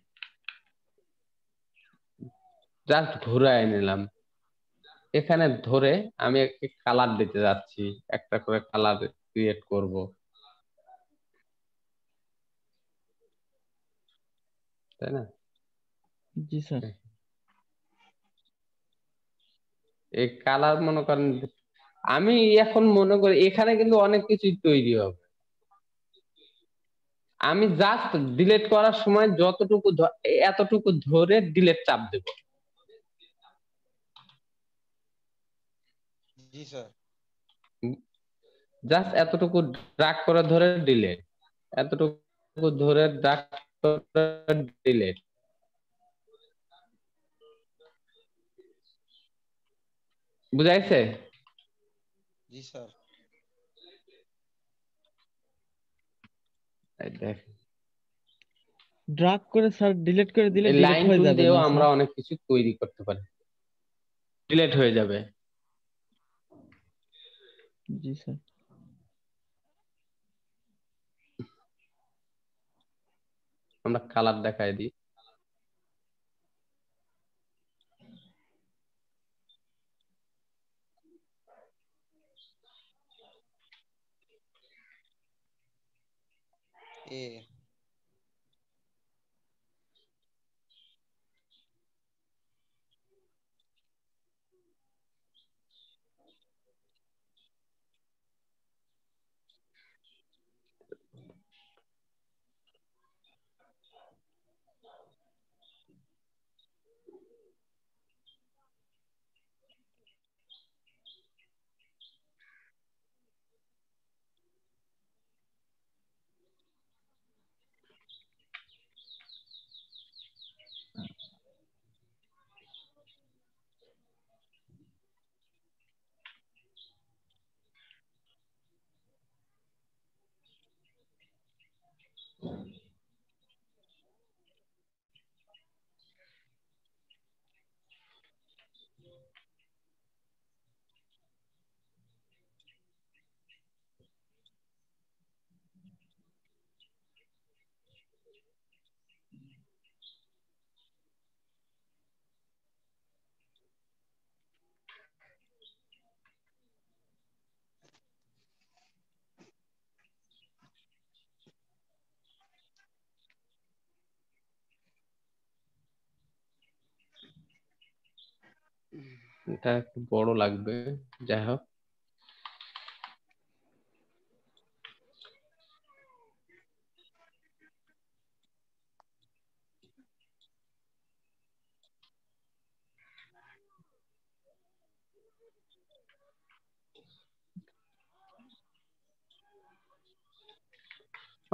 জাস্ট ঘুরায় নিলাম, এখানে ধরে আমি একটা কালার দিতে যাচ্ছি, একটা করে কালার ক্রিয়েট করব, তাই না? জি স্যার। এই কালার মনে করেন, আমি এখন মনে করি এখানে কিন্তু অনেক কিছুই তৈরি হবে, আমি জাস্ট ডিলিট করার সময় যতটুকু এতটুকু ধরে ডিলিট চাপ দেব, জি স্যার জাস্ট এতটুকু ড্রাগ করে ধরে ডিলিট, এতটুকু ধরে ড্রাগ করে ডিলিট, বুঝাইছে? জি স্যার এই দেখ, ড্রাগ করে স্যার ডিলিট করে দিলে এই ডিলিট লাইন হয়ে টুল যাবে দিয়েও না আমরা স্যার? অনেক কিছু তৈরি করতে পারি, ডিলিট হয়ে যাবে। জি স্যার। আমরা কালার দেখাই দিই, এ এটা একটু বড় লাগবে, যাই হোক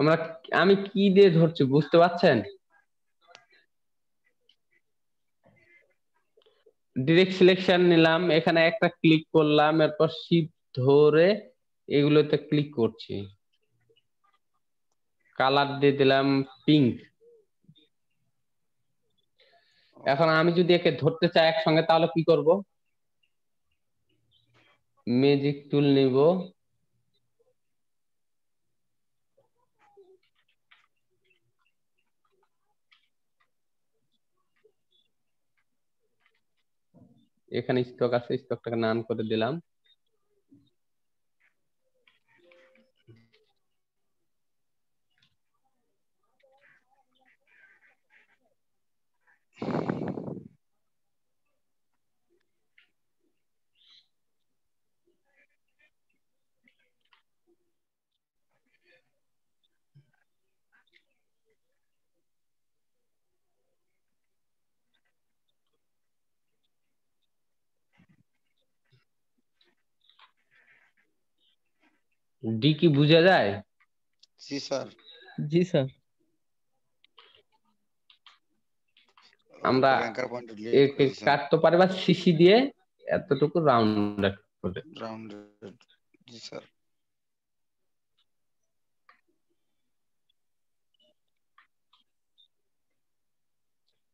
আমরা আমি কি দিয়ে ধরছি বুঝতে পারছেন? ডিরেক্ট সিলেকশন নিলাম, এখানে একটা ক্লিক করলাম, এরপর শিফট ধরে এগুলোতে ক্লিক করছি, কালার দিয়ে দিলাম পিঙ্ক। এখন আমি যদি একে ধরতে চাই একসঙ্গে তাহলে কি করব? ম্যাজিক টুল নিব, এখানে স্টক আছে, স্টকটাকে নান করে দিলাম। ডি কি বুঝা যায়? জি স্যার। জি স্যার। আমরা র্যাঙ্কার পয়েন্ট ডিলিট করে একে দিয়েছেন। কাটতে পারি বা সিসি দিয়ে এতটুকু রাউন্ড করে। রাউন্ডেড। জি স্যার।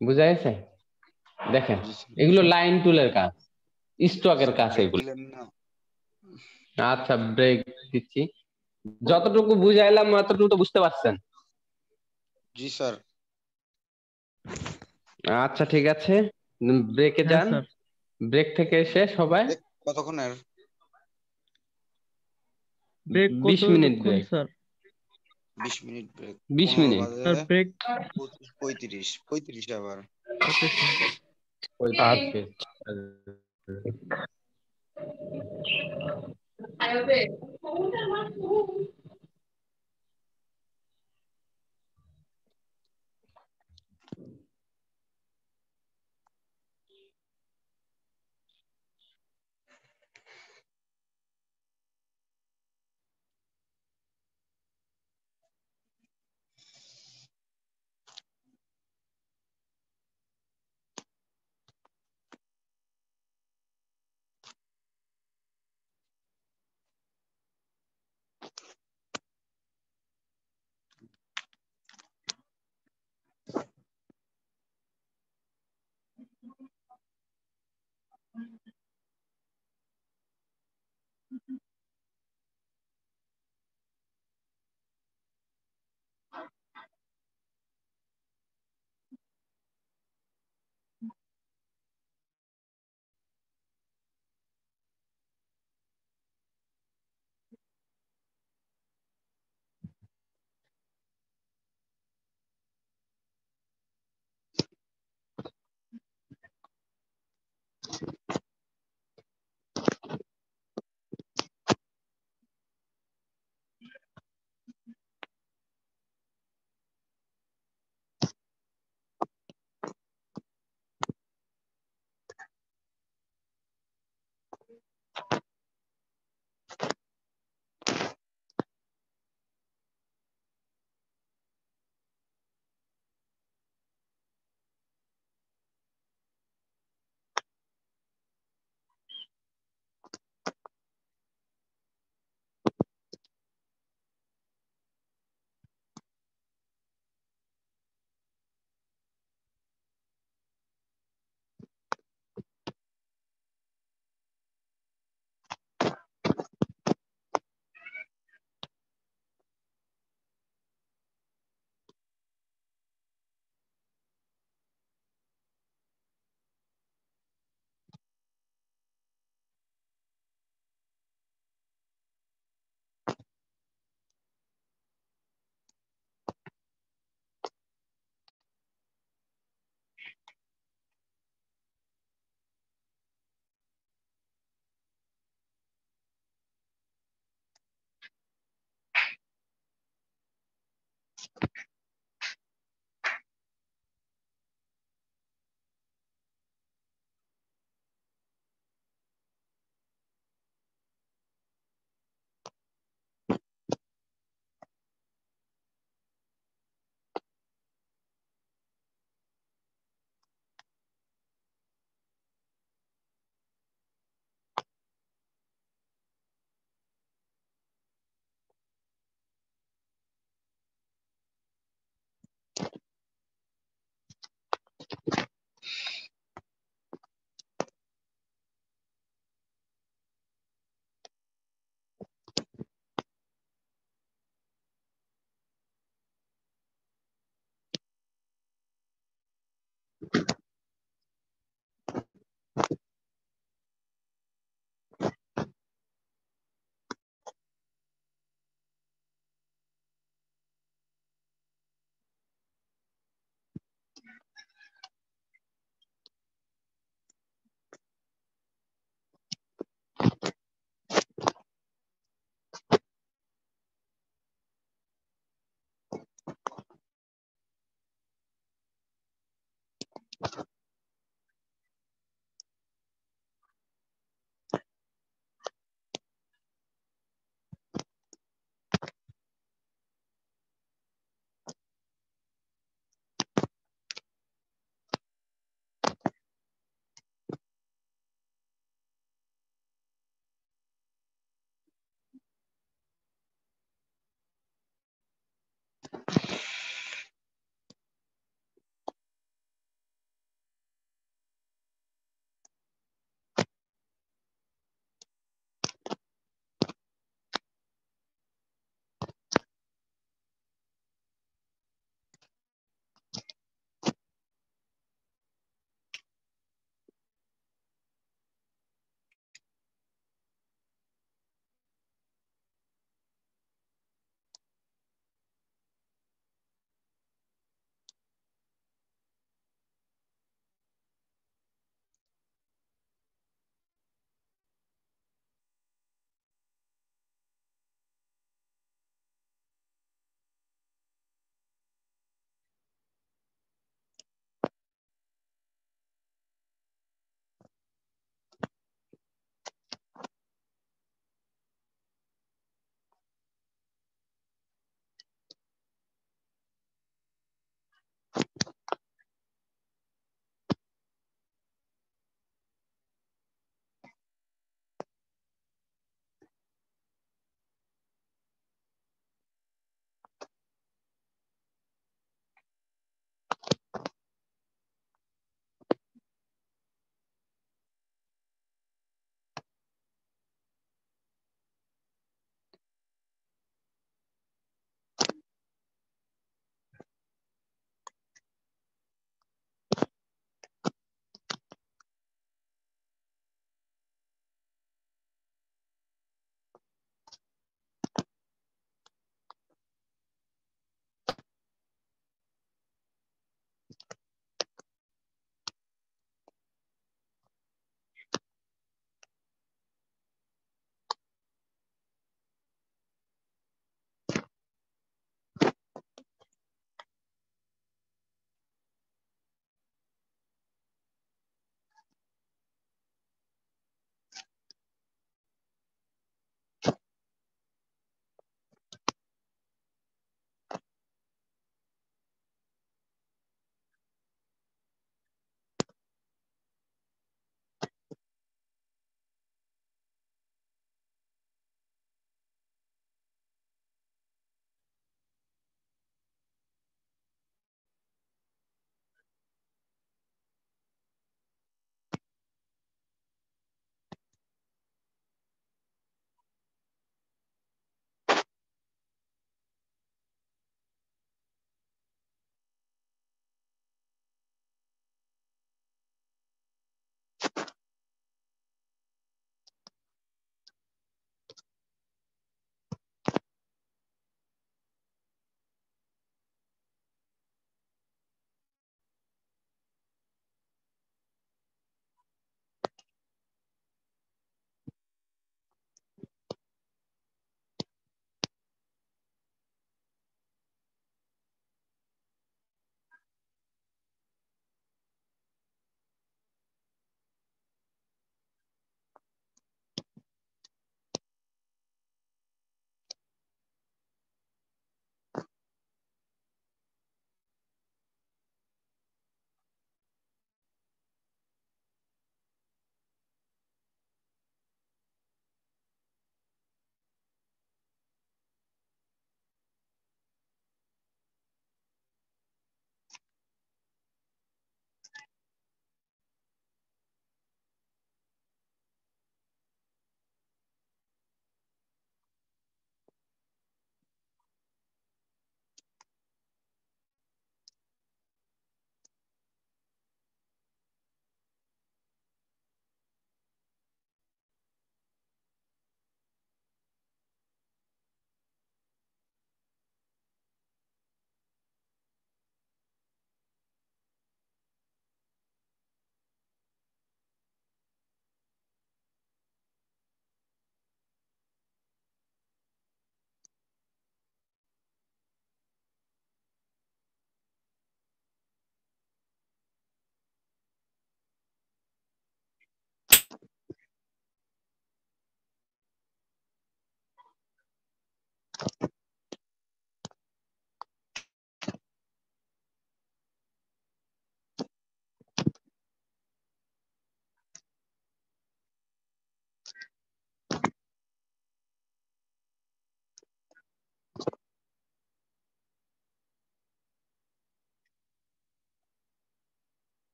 বুঝা গেছে? দেখেন জি স্যার। এগুলো লাইন টুলের কাজ, স্টকের কাজ ব্রেক এগুলো। দিলেন না? আচ্ছা ব্রেক দিচ্ছি, যতটুকু বুঝাইলাম অতটুকু তো বুঝতে পারছেন? জি স্যার। আচ্ছা ঠিক আছে, ব্রেকে হ্যাঁ যান। স্যার। ব্রেক থেকে এসে সবাই ব্রেক কতক্ষণের? ব্রেক 20 মিনিট কতক্ষণ break. Sir? 20 minute break. 20 15 minute. বাজে স্যার ব্রেক 35 আবার। Okay sir. ওইদিকে।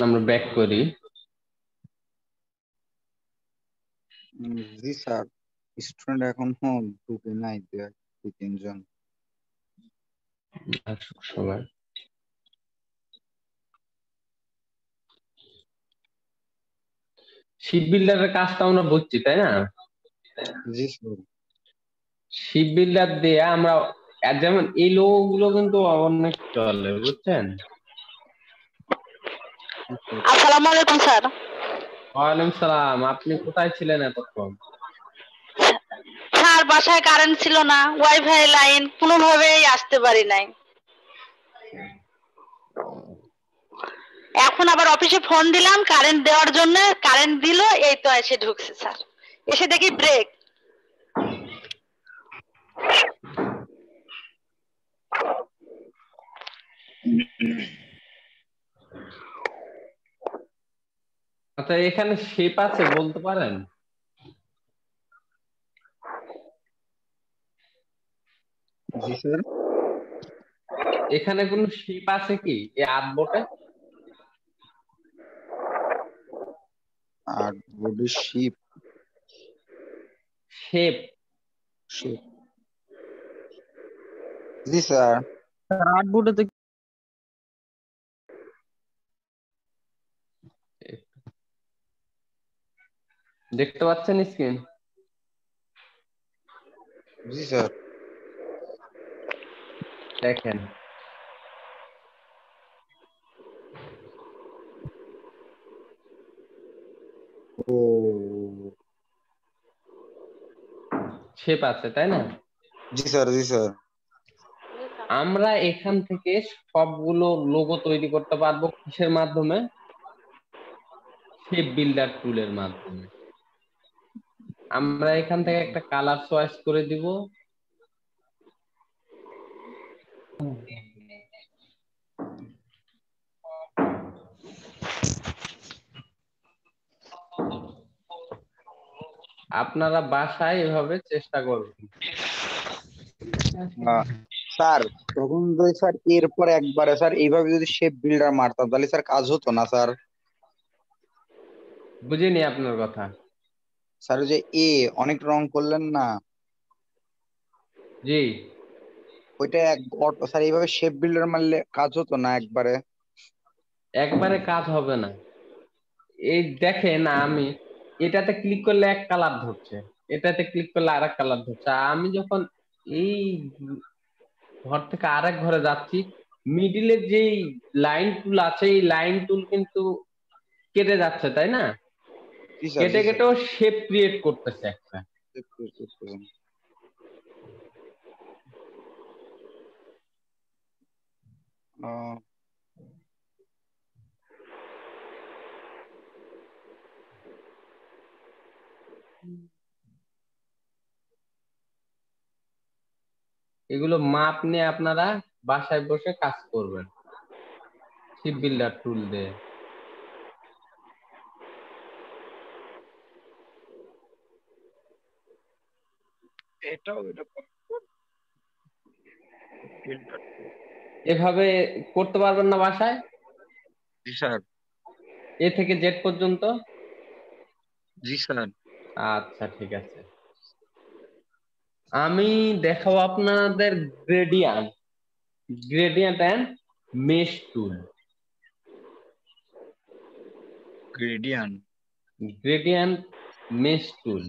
আমরা ব্যাক করি। জি স্যার, স্টুডেন্ট এখনো ঢুকে নাই, দুই তিনজন। আসুক সবাই। শিপ বিল্ডারের কাজটা আমরা বুঝছি তাই না? জি স্যার। শিপ বিল্ডার দিয়ে আমরা যেমন এই লোগো গুলো কিন্তু অনেক চলে, বুঝছেন? আসসালামু আলাইকুম স্যার। ওয়ালাইকুম সালাম। আপনি কোথায় ছিলেন এতক্ষণ? স্যার বাসায় কারেন্ট ছিল না, ওয়াইফাই লাইন কোনোভাবেই আসতে পারি নাই। এখন আবার অফিসে ফোন দিলাম কারেন্ট দেওয়ার জন্য, কারেন্ট দিল, এই তো এসে ঢুকছে স্যার। এসে দেখি ব্রেক। আচ্ছা, এখানে শেপ আছে বলতে পারেন? জি স্যার। এখানে কোনো শেপ আছে কি এই আর্টবোর্ডে? আর্টবোর্ডের শিপ শেপ শিপ জি স্যার। আর্টবোর্ডে তো দেখতে পাচ্ছেন স্ক্রিন? জি স্যার। দেখেন ও শেপ আছে তাই না? জি স্যার। জি স্যার। আমরা এখান থেকে সবগুলো লোগো তৈরি করতে পারবো কিসের মাধ্যমে? শেপ বিল্ডার টুলের মাধ্যমে। আমরা এখান থেকে একটা কালার চয়েস করে দিব। আপনারা বাসায় এভাবে চেষ্টা করবেন। স্যার তখন যদি স্যার এরপর একবারে স্যার এইভাবে যদি শেপ বিল্ডার মারতাম তাহলে স্যার কাজ হতো না স্যার? বুঝিনি আপনার কথা। স্যার যে অনেক রং করলেন না, জি ওইটা স্যার এইভাবে শেপ বিল্ডার মারলে কাজ হতো না একবারে? একবারে কাজ হবে না। এই দেখেন, আমি এটাতে ক্লিক করলে এক কালার ধরছে, এটাতে ক্লিক করলে আরেক কালার ধরছে। আমি যখন এই ঘর থেকে আরেক ঘরে যাচ্ছি, মিডিলের যেই লাইন টুল আছে এই লাইন টুল কিন্তু কেটে যাচ্ছে তাই না? জি স্যার। কেটে কেটেও শেপ ক্রিয়েট করতেছে একটা। এগুলো মাপ নিয়ে আপনারা বাসায় বসে কাজ করবেন শিপ বিল্ডার টুল দিয়ে। এভাবে করতে পারবেন না বাসায়? জি স্যার। এ থেকে জেড পর্যন্ত? জি স্যার। আচ্ছা ঠিক আছে, আমি দেখাবো আপনাদের gradient and mesh tool. Gradient mesh tool.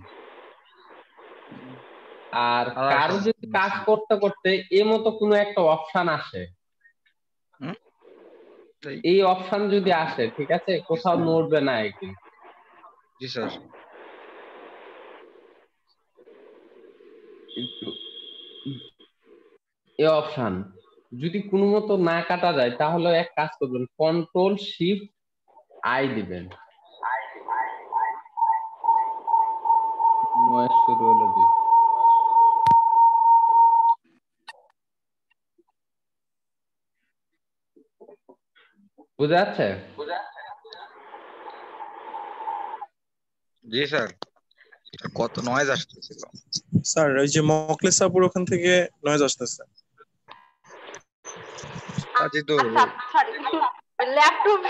আর কারো যদি কাজ করতে করতে এর মতো কোনো একটা অপশন আসে, এই অপশন যদি আসে, ঠিক আছে, কোথাও নড়বে না এটি। জি স্যার। এই অপশন যদি কোনো মতো না কাটা যায় তাহলে এক কাজ করবেন, কন্ট্রোল শিফট আই দিবেন। শুরু হলো জি। বুঝা যাচ্ছে? জি স্যার। কত নয়েজ আসতেছিল স্যার? ওই যে মকলেস সাপুর ওখান থেকে নয়েজ আসতেছে। তো ল্যাপটপ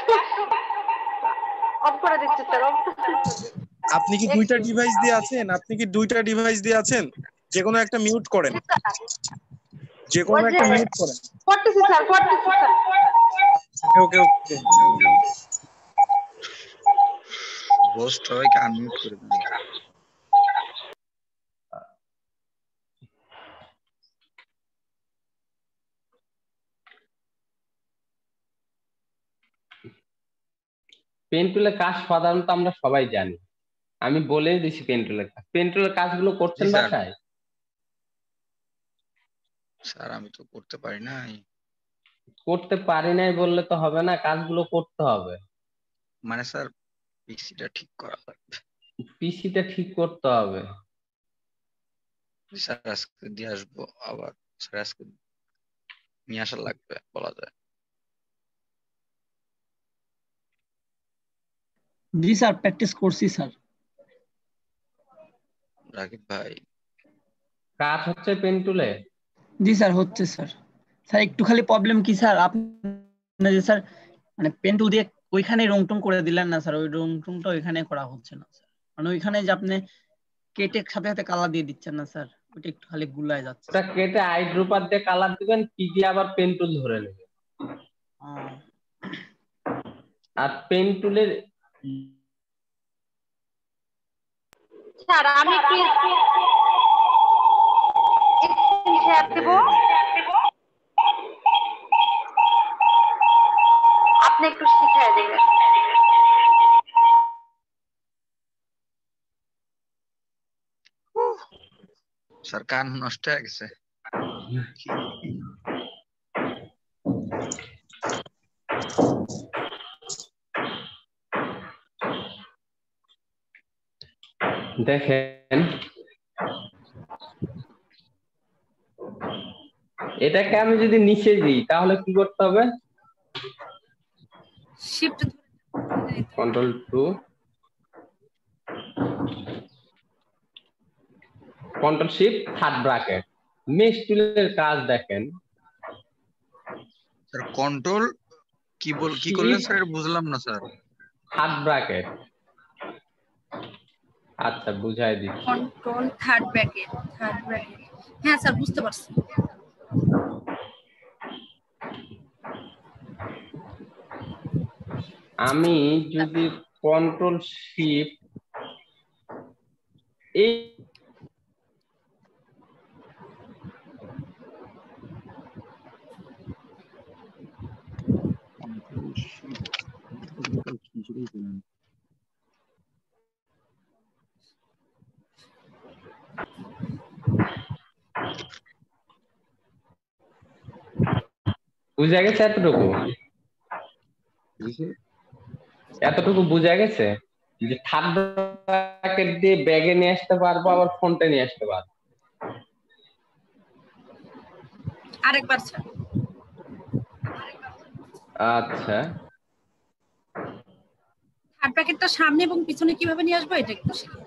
অফ করে দিচ্ছি স্যার অফ। আপনি কি দুইটা ডিভাইস দিয়ে আছেন? যে কোনো একটা মিউট করেন। করতেছি স্যার ওকে হোস্ট সবাইকে আনমিউট করে দেন। পেন টুলের কাজ সাধারণত আমরা সবাই জানি, আমি বলেই দিছি পেন টুলের কাজ। পেন টুলের কাজগুলো করছেন বাসায়? স্যার আমি তো করতে পারি নাই। করতে পারি নাই বললে তো হবে না, কাজগুলো করতে হবে। মানে স্যার পিসিটা ঠিক করা লাগবে। পিসিটা ঠিক করতে হবে স্যার আজকে দিয়ে আসবো, আবার স্যার আজকে নিয়ে আসা লাগবে বলা যায়। জি স্যার প্র্যাকটিস করছি স্যার। রাকিব ভাই কাজ হচ্ছে পেন টুলে? জি স্যার হচ্ছে স্যার। স্যার একটু খালি প্রবলেম কি স্যার, আপনি যে স্যার মানে পেন টুল দিয়ে ওইখানে রং টং করে দিলেন না স্যার, ওই রং টংটা ওইখানে করা হচ্ছে না স্যার। মানে ওইখানে যে আপনি কেটে সাথে সাথে কালার দিয়ে দিচ্ছেন না স্যার, ওইটা একটু খালি গুলায় যাচ্ছে। ওটা কেটে আইড্রপার দিয়ে কালার দিবেন, পি দিয়ে আবার পেন টুল ধরে নেবেন। আর পেন টুলের স্যার আমি কি শেয়ার দেব, আপনি একটু শিখিয়ে দেবেন। স্যার কান নষ্ট হয়ে গেছে। দেখেন এটাকে আমি যদি নিচে দিই তাহলে কি করতে হবে? Ctrl+2 Ctrl+Shift third bracket. Mesh টুলের কাজ দেখেন। স্যার কন্ট্রোল কি করলেন স্যার বুঝলাম না স্যার। Third bracket. আচ্ছা বুঝাই দিচ্ছি। কন্ট্রোল থার্ড ব্র্যাকেট হ্যাঁ স্যার বুঝতে পারছি। আমি যদি Ctrl+Shift এই বুঝা গেছে? এতটুকু বুঝা গেছে যে থার্ড ব্র্যাকেট দিয়ে ব্যাগে নিয়ে আসতে পারবো, আবার ফ্রন্টে নিয়ে আসতে পারবো। আরেকবার স্যার। আচ্ছা থার্ড ব্র্যাকেটটা সামনে এবং পিছনে কিভাবে নিয়ে আসবো এটা একটু শিখি।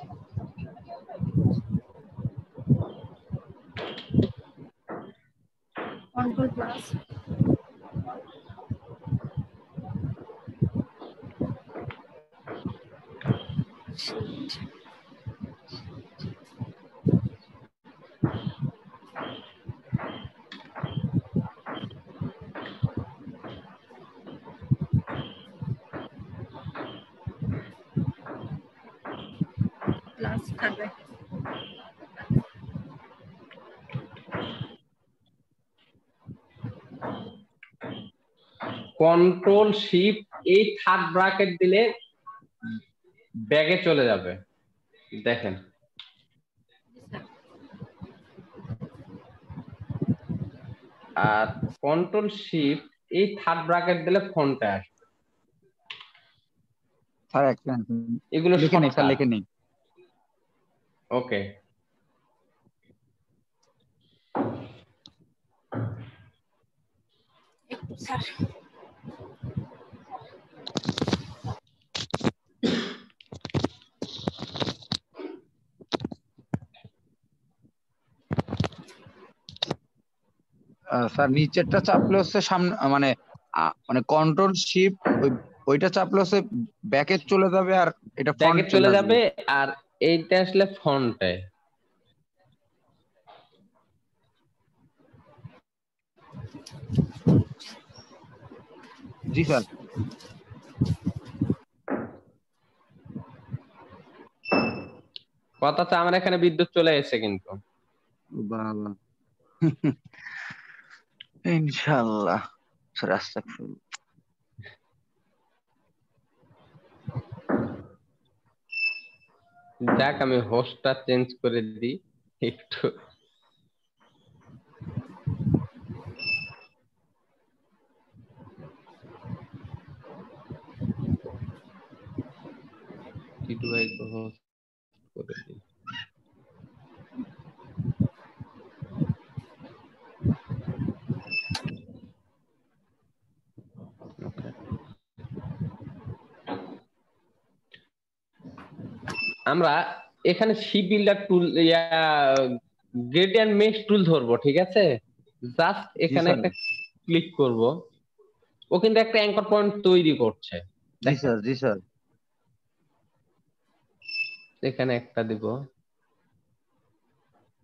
Control plus plus third bracket. Ctrl+Shift এই থার্ড ব্র্যাকেট দিলে ব্যাগে চলে যাবে। দেখেন আর Ctrl+Shift এই থার্ড ব্র্যাকেট দিলে ফন্টে আসবে। স্যার একটা এগুলো লিখে নেই স্যার, লিখে নেই। ওকে স্যার স্যার নিচেরটা চাপলে হচ্ছে সামনে মানে Ctrl+Shift ওই ওইটা চাপলে হচ্ছে ব্যাকে চলে যাবে আর এটা ব্যাকে ফন্টে চলে আসবে। যাবে আর এইটা আসলে ফন্টে। জি স্যার। কথা হচ্ছে আমার এখানে বিদ্যুৎ চলে এসেছে কিন্তু। বাবা ইনশাআল্লাহ স্যার আস্তাগফিরুল্লাহ। যাক আমি হোস্টটা চেঞ্জ করে দিই একটু। টিটু ভাইকে হোস্ট করে দিই। ওকে, আমরা এখানে shape builder tool gradient mesh tool ধরবো, ঠিক আছে? জাস্ট জি এখানে স্যার। একটা ক্লিক করব, ও কিন্তু একটা অ্যাঙ্কর পয়েন্ট তৈরি করছে। জি স্যার। জি স্যার। এখানে একটা দিব,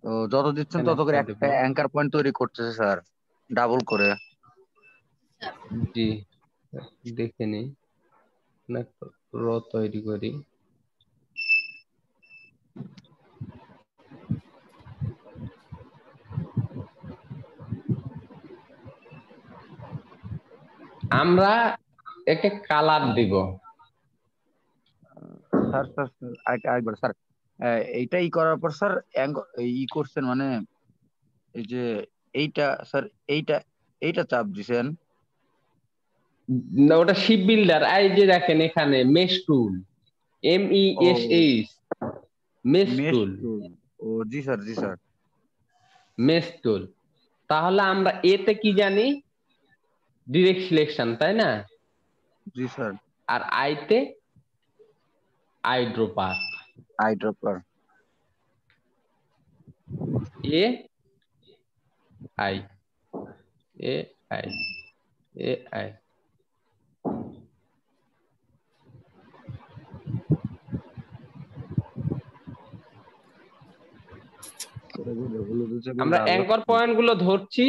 তো যত দিচ্ছেন এখানে তত করে একটা একটা দিব। অ্যাঙ্কার পয়েন্ট তৈরি করতেছে স্যার, ডাবল করে। জি, দেখে নি র তৈরি করি। আমরা একে কালার দিব। স্যার স্যার স্যার, আরেকবার স্যার, এইটাই করার পর স্যার ই করছেন মানে এই যে এইটা স্যার, এইটা এইটা চাপ দিছেন। না, ওটা শিপ বিল্ডার। এই যে দেখেন এখানে মেশ টুল, MESH, মেশ মেশ টুল, টুল। ও জি স্যার। জি স্যার। মেশ টুল। তাহলে আমরা এতে কি জানি? ডিরেক্ট সিলেকশন, তাই না? জি স্যার। আর আইতে eyedropper, eyedropper. A I, A I, A I. আমরা অ্যাঙ্কর পয়েন্ট গুলো ধরছি,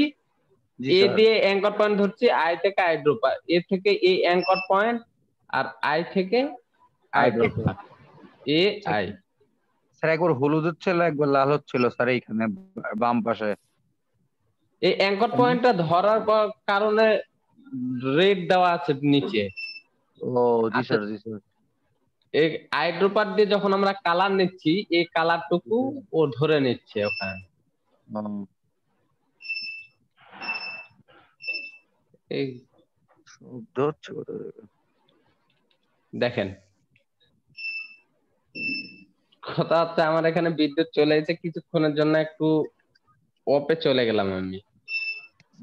জি এ স্যার। দিয়ে অ্যাঙ্কর পয়েন্ট ধরছি, আই থেকে আইড্রোপার, এ থেকে এ অ্যাঙ্কর পয়েন্ট, আর আই থেকে আইড্রোপার, এ আই। স্যার একবার হলুদ হচ্ছিল, একবার লাল হচ্ছিল স্যার এইখানে বাম পাশে। এই অ্যাঙ্কর পয়েন্টটা ধরার কারণে রেড দেওয়া আছে নিচে। ও জি স্যার। জি স্যার। এই আইড্রোপার দিয়ে যখন আমরা কালার নিচ্ছি, এই কালারটুকু ও ধরে নিচ্ছে ওখানে। এই দেখেন, কথা হচ্ছে আমার এখানে বিদ্যুৎ চলে এসেছে, কিছুক্ষণের জন্য একটু অফে চলে গেলাম আমি।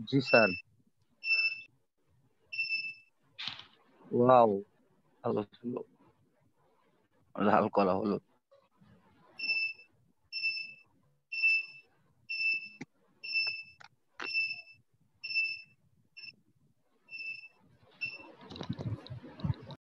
জি স্যার। ওয়াও, ভালো ছিল, লাল কলা হলো।